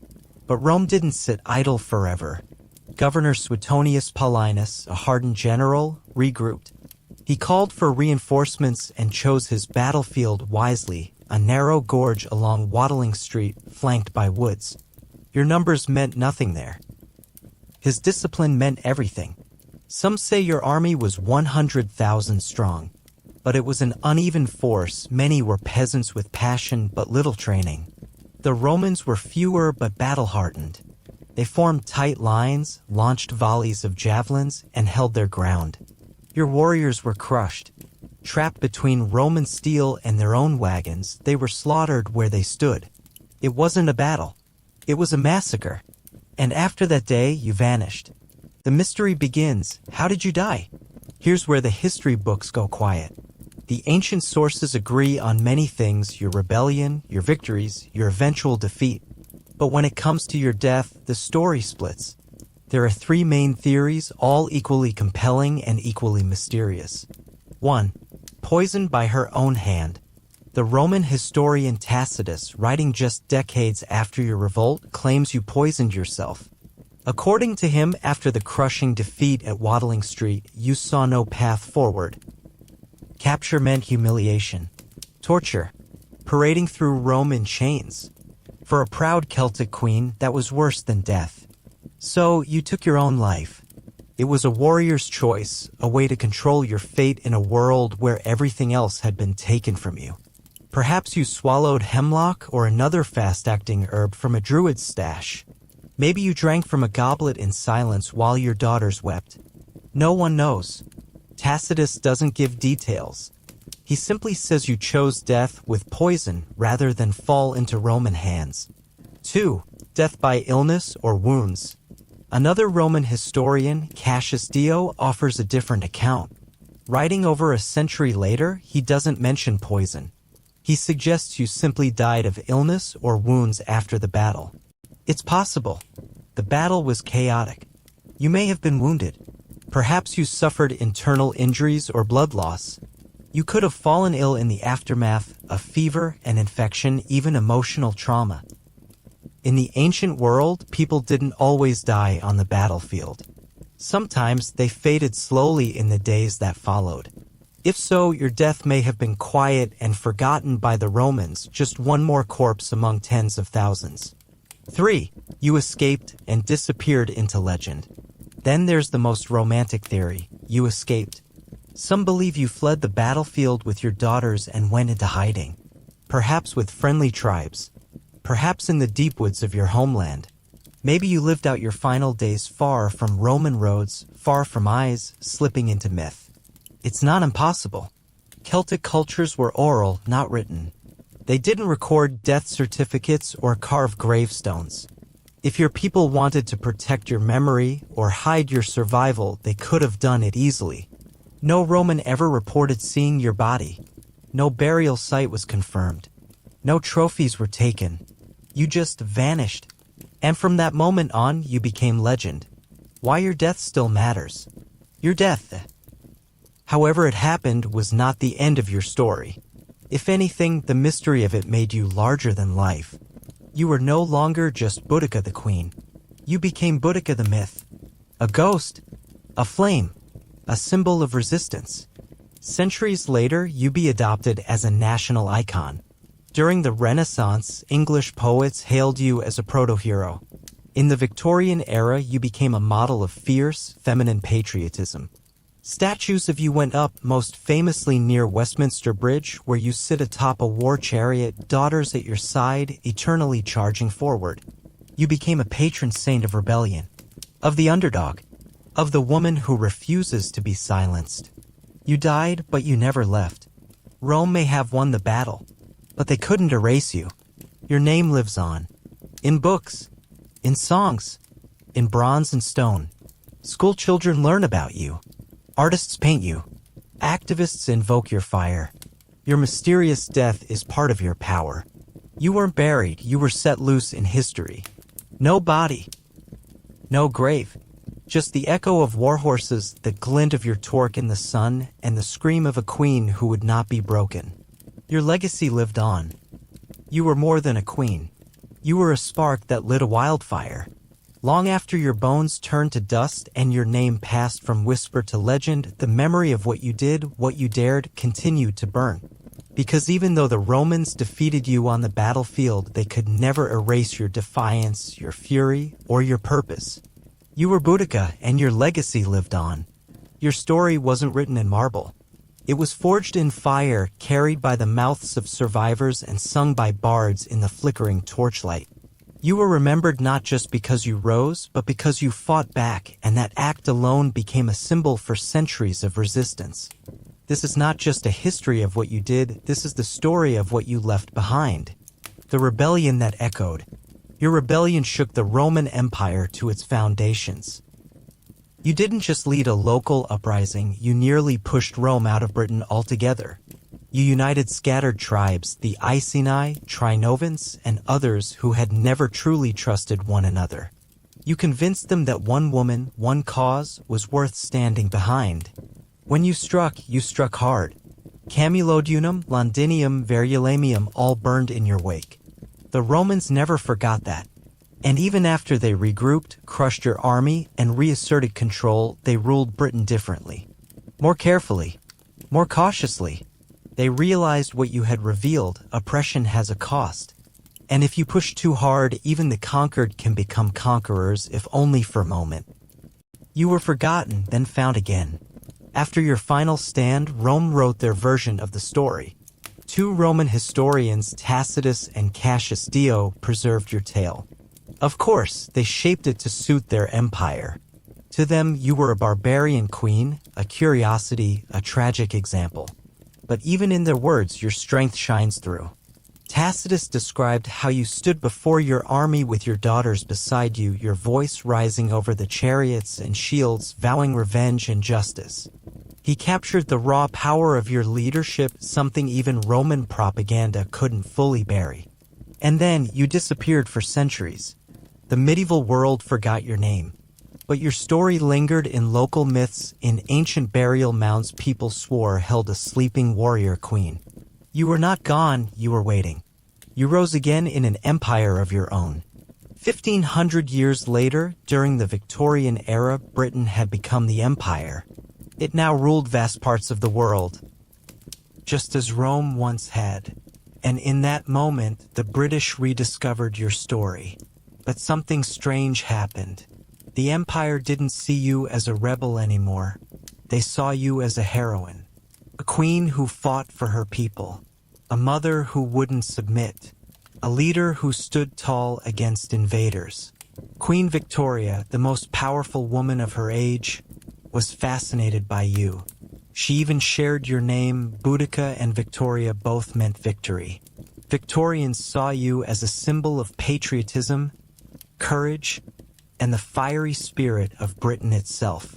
But Rome didn't sit idle forever. Governor Suetonius Paulinus, a hardened general, regrouped. He called for reinforcements and chose his battlefield wisely, a narrow gorge along Watling Street flanked by woods. Your numbers meant nothing there. His discipline meant everything. Some say your army was 100,000 strong, but it was an uneven force. Many were peasants with passion but little training. The Romans were fewer but battle-hardened. They formed tight lines, launched volleys of javelins, and held their ground. Your warriors were crushed. Trapped between Roman steel and their own wagons, they were slaughtered where they stood. It wasn't a battle. It was a massacre. And after that day, you vanished. The mystery begins. How did you die? Here's where the history books go quiet. The ancient sources agree on many things: your rebellion, your victories, your eventual defeat. But when it comes to your death, the story splits. There are 3 main theories, all equally compelling and equally mysterious. 1. Poisoned by her own hand. The Roman historian Tacitus, writing just decades after your revolt, claims you poisoned yourself. According to him, after the crushing defeat at Watling Street, you saw no path forward. Capture meant humiliation. Torture. Parading through Rome in chains. For a proud Celtic queen, that was worse than death. So, you took your own life. It was a warrior's choice, a way to control your fate in a world where everything else had been taken from you. Perhaps you swallowed hemlock or another fast-acting herb from a druid's stash. Maybe you drank from a goblet in silence while your daughters wept. No one knows. Tacitus doesn't give details. He simply says you chose death with poison rather than fall into Roman hands. 2. Death by illness or wounds. Another Roman historian, Cassius Dio, offers a different account. Writing over a century later, he doesn't mention poison. He suggests you simply died of illness or wounds after the battle. It's possible. The battle was chaotic. You may have been wounded. Perhaps you suffered internal injuries or blood loss. You could have fallen ill in the aftermath of fever, an infection, even emotional trauma. In the ancient world, people didn't always die on the battlefield. Sometimes they faded slowly in the days that followed. If so, your death may have been quiet and forgotten by the Romans, just one more corpse among tens of thousands. 3. You escaped and disappeared into legend. Then there's the most romantic theory. You escaped. Some believe you fled the battlefield with your daughters and went into hiding. Perhaps with friendly tribes. Perhaps in the deep woods of your homeland. Maybe you lived out your final days far from Roman roads, far from eyes, slipping into myth. It's not impossible. Celtic cultures were oral, not written. They didn't record death certificates or carve gravestones. If your people wanted to protect your memory or hide your survival, they could have done it easily. No Roman ever reported seeing your body. No burial site was confirmed. No trophies were taken. You just vanished. And from that moment on, you became legend. Why your death still matters. Your death, however it happened, was not the end of your story. If anything, the mystery of it made you larger than life. You were no longer just Boudica the Queen. You became Boudica the myth. A ghost. A flame. A symbol of resistance. Centuries later, you be adopted as a national icon. During the Renaissance, English poets hailed you as a proto-hero. In the Victorian era, you became a model of fierce, feminine patriotism. Statues of you went up, most famously near Westminster Bridge, where you sit atop a war chariot, daughters at your side, eternally charging forward. You became a patron saint of rebellion, of the underdog, of the woman who refuses to be silenced. You died, but you never left. Rome may have won the battle, but they couldn't erase you. Your name lives on. In books, in songs, in bronze and stone. School children learn about you. Artists paint you. Activists invoke your fire. Your mysterious death is part of your power. You weren't buried, you were set loose in history. No body. No grave. Just the echo of war horses, the glint of your torque in the sun, and the scream of a queen who would not be broken. Your legacy lived on. You were more than a queen. You were a spark that lit a wildfire. Long after your bones turned to dust and your name passed from whisper to legend, the memory of what you did, what you dared, continued to burn. Because even though the Romans defeated you on the battlefield, they could never erase your defiance, your fury, or your purpose. You were Boudica, and your legacy lived on. Your story wasn't written in marble. It was forged in fire, carried by the mouths of survivors and sung by bards in the flickering torchlight. You were remembered not just because you rose, but because you fought back, and that act alone became a symbol for centuries of resistance. This is not just a history of what you did, this is the story of what you left behind. The rebellion that echoed. Your rebellion shook the Roman Empire to its foundations. You didn't just lead a local uprising, you nearly pushed Rome out of Britain altogether. You united scattered tribes, the Iceni, Trinovans, and others who had never truly trusted one another. You convinced them that one woman, one cause, was worth standing behind. When you struck hard. Camulodunum, Londinium, Verulamium all burned in your wake. The Romans never forgot that. And even after they regrouped, crushed your army, and reasserted control, they ruled Britain differently. More carefully. More cautiously. They realized what you had revealed: oppression has a cost. And if you push too hard, even the conquered can become conquerors, if only for a moment. You were forgotten, then found again. After your final stand, Rome wrote their version of the story. Two Roman historians, Tacitus and Cassius Dio, preserved your tale. Of course, they shaped it to suit their empire. To them, you were a barbarian queen, a curiosity, a tragic example. But even in their words, your strength shines through. Tacitus described how you stood before your army with your daughters beside you, your voice rising over the chariots and shields, vowing revenge and justice. He captured the raw power of your leadership, something even Roman propaganda couldn't fully bury. And then you disappeared for centuries. The medieval world forgot your name. But your story lingered in local myths, in ancient burial mounds people swore held a sleeping warrior queen. You were not gone, you were waiting. You rose again in an empire of your own. 1,500 years later, during the Victorian era, Britain had become the empire. It now ruled vast parts of the world, just as Rome once had. And in that moment, the British rediscovered your story. But something strange happened. The empire didn't see you as a rebel anymore. They saw you as a heroine. A queen who fought for her people. A mother who wouldn't submit. A leader who stood tall against invaders. Queen Victoria, the most powerful woman of her age, was fascinated by you. She even shared your name. Boudica and Victoria both meant victory. Victorians saw you as a symbol of patriotism, courage, and the fiery spirit of Britain itself.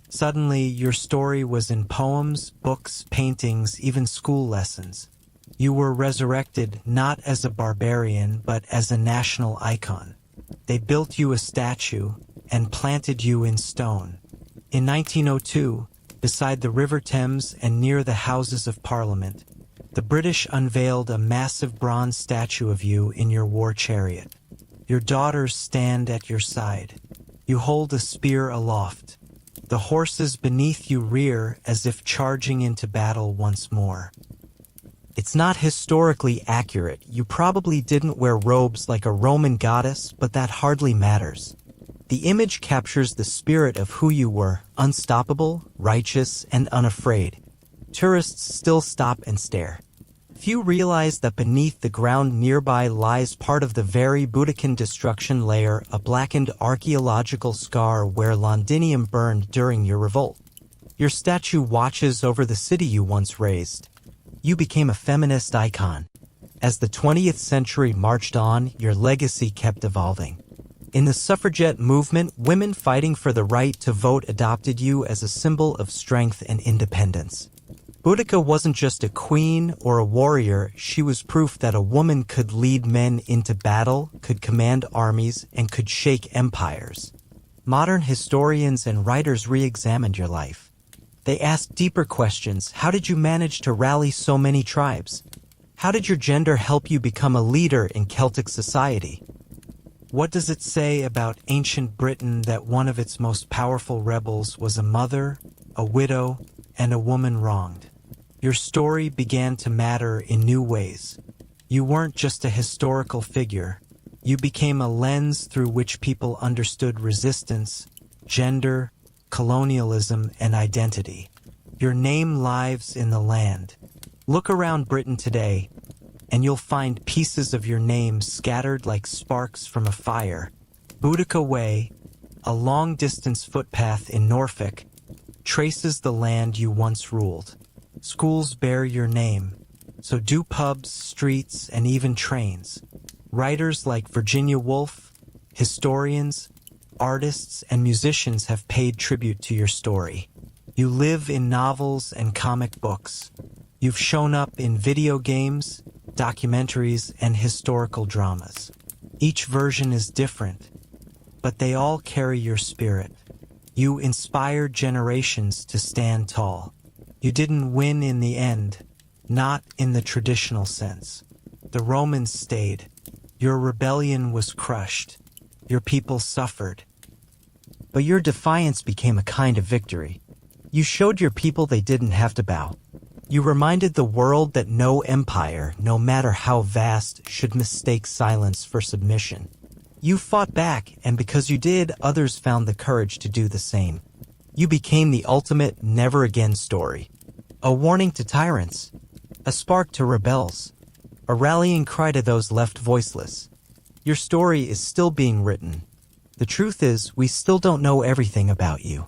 Suddenly, your story was in poems, books, paintings, even school lessons. You were resurrected not as a barbarian, but as a national icon. They built you a statue and planted you in stone. In 1902, beside the River Thames and near the Houses of Parliament, the British unveiled a massive bronze statue of you in your war chariot. Your daughters stand at your side. You hold a spear aloft. The horses beneath you rear as if charging into battle once more. It's not historically accurate. You probably didn't wear robes like a Roman goddess, but that hardly matters. The image captures the spirit of who you were, unstoppable, righteous, and unafraid. Tourists still stop and stare. Few realize that beneath the ground nearby lies part of the very Boudican destruction layer, a blackened archaeological scar where Londinium burned during your revolt. Your statue watches over the city you once raised. You became a feminist icon. As the 20th century marched on, your legacy kept evolving. In the suffragette movement, women fighting for the right to vote adopted you as a symbol of strength and independence. Boudica wasn't just a queen or a warrior, she was proof that a woman could lead men into battle, could command armies, and could shake empires. Modern historians and writers re-examined your life. They asked deeper questions. How did you manage to rally so many tribes? How did your gender help you become a leader in Celtic society? What does it say about ancient Britain that one of its most powerful rebels was a mother, a widow, and a woman wronged? Your story began to matter in new ways. You weren't just a historical figure. You became a lens through which people understood resistance, gender, colonialism, and identity. Your name lives in the land. Look around Britain today, and you'll find pieces of your name scattered like sparks from a fire. Boudica Way, a long-distance footpath in Norfolk, traces the land you once ruled. Schools bear your name, so do pubs, streets, and even trains. Writers like Virginia Woolf, historians, artists, and musicians have paid tribute to your story. You live in novels and comic books. You've shown up in video games, documentaries, and historical dramas. Each version is different, but they all carry your spirit. You inspired generations to stand tall. You didn't win in the end, not in the traditional sense. The Romans stayed. Your rebellion was crushed. Your people suffered. But your defiance became a kind of victory. You showed your people they didn't have to bow. You reminded the world that no empire, no matter how vast, should mistake silence for submission. You fought back, and because you did, others found the courage to do the same. You became the ultimate never again story. A warning to tyrants, a spark to rebels, a rallying cry to those left voiceless. Your story is still being written. The truth is, we still don't know everything about you.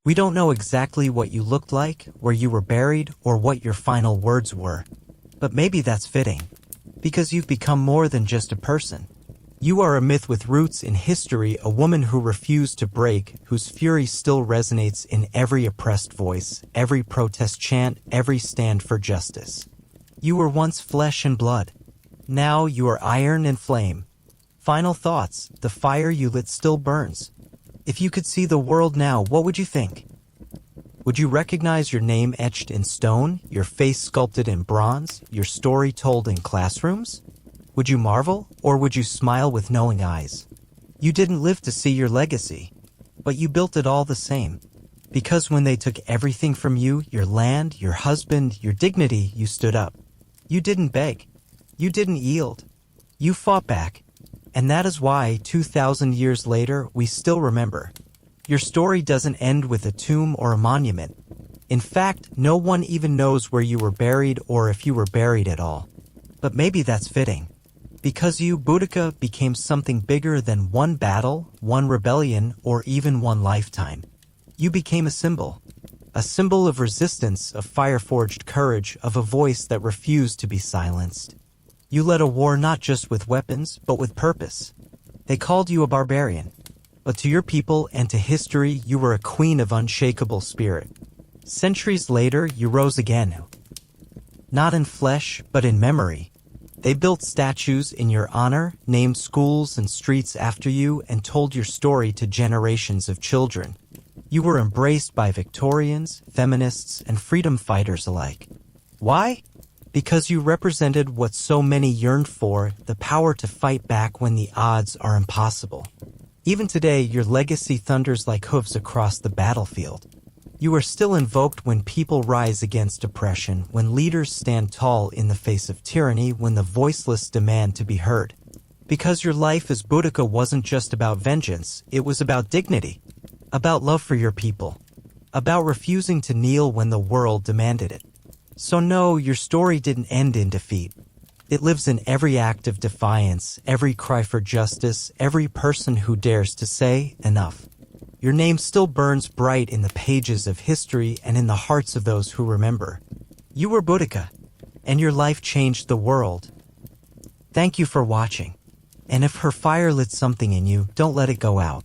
We don't know exactly what you looked like, where you were buried, or what your final words were. But maybe that's fitting, because you've become more than just a person. You are a myth with roots in history, a woman who refused to break, whose fury still resonates in every oppressed voice, every protest chant, every stand for justice. You were once flesh and blood. Now you are iron and flame. Final thoughts, the fire you lit still burns. If you could see the world now, what would you think? Would you recognize your name etched in stone, your face sculpted in bronze, your story told in classrooms? Would you marvel, or would you smile with knowing eyes? You didn't live to see your legacy, but you built it all the same. Because when they took everything from you, your land, your husband, your dignity, you stood up. You didn't beg. You didn't yield. You fought back. And that is why, 2,000 years later, we still remember. Your story doesn't end with a tomb or a monument. In fact, no one even knows where you were buried or if you were buried at all. But maybe that's fitting. Because you, Boudica, became something bigger than one battle, one rebellion, or even one lifetime. You became a symbol of resistance, of fire-forged courage, of a voice that refused to be silenced. You led a war not just with weapons, but with purpose. They called you a barbarian, but to your people and to history, you were a queen of unshakable spirit. Centuries later, you rose again. Not in flesh, but in memory. They built statues in your honor, named schools and streets after you, and told your story to generations of children. You were embraced by Victorians, feminists, and freedom fighters alike. Why? Because you represented what so many yearned for, the power to fight back when the odds are impossible. Even today, your legacy thunders like hooves across the battlefield. You are still invoked when people rise against oppression, when leaders stand tall in the face of tyranny, when the voiceless demand to be heard. Because your life as Boudica wasn't just about vengeance, it was about dignity, about love for your people, about refusing to kneel when the world demanded it. So no, your story didn't end in defeat. It lives in every act of defiance, every cry for justice, every person who dares to say, enough. Your name still burns bright in the pages of history and in the hearts of those who remember. You were Boudica, and your life changed the world. Thank you for watching. And if her fire lit something in you, don't let it go out.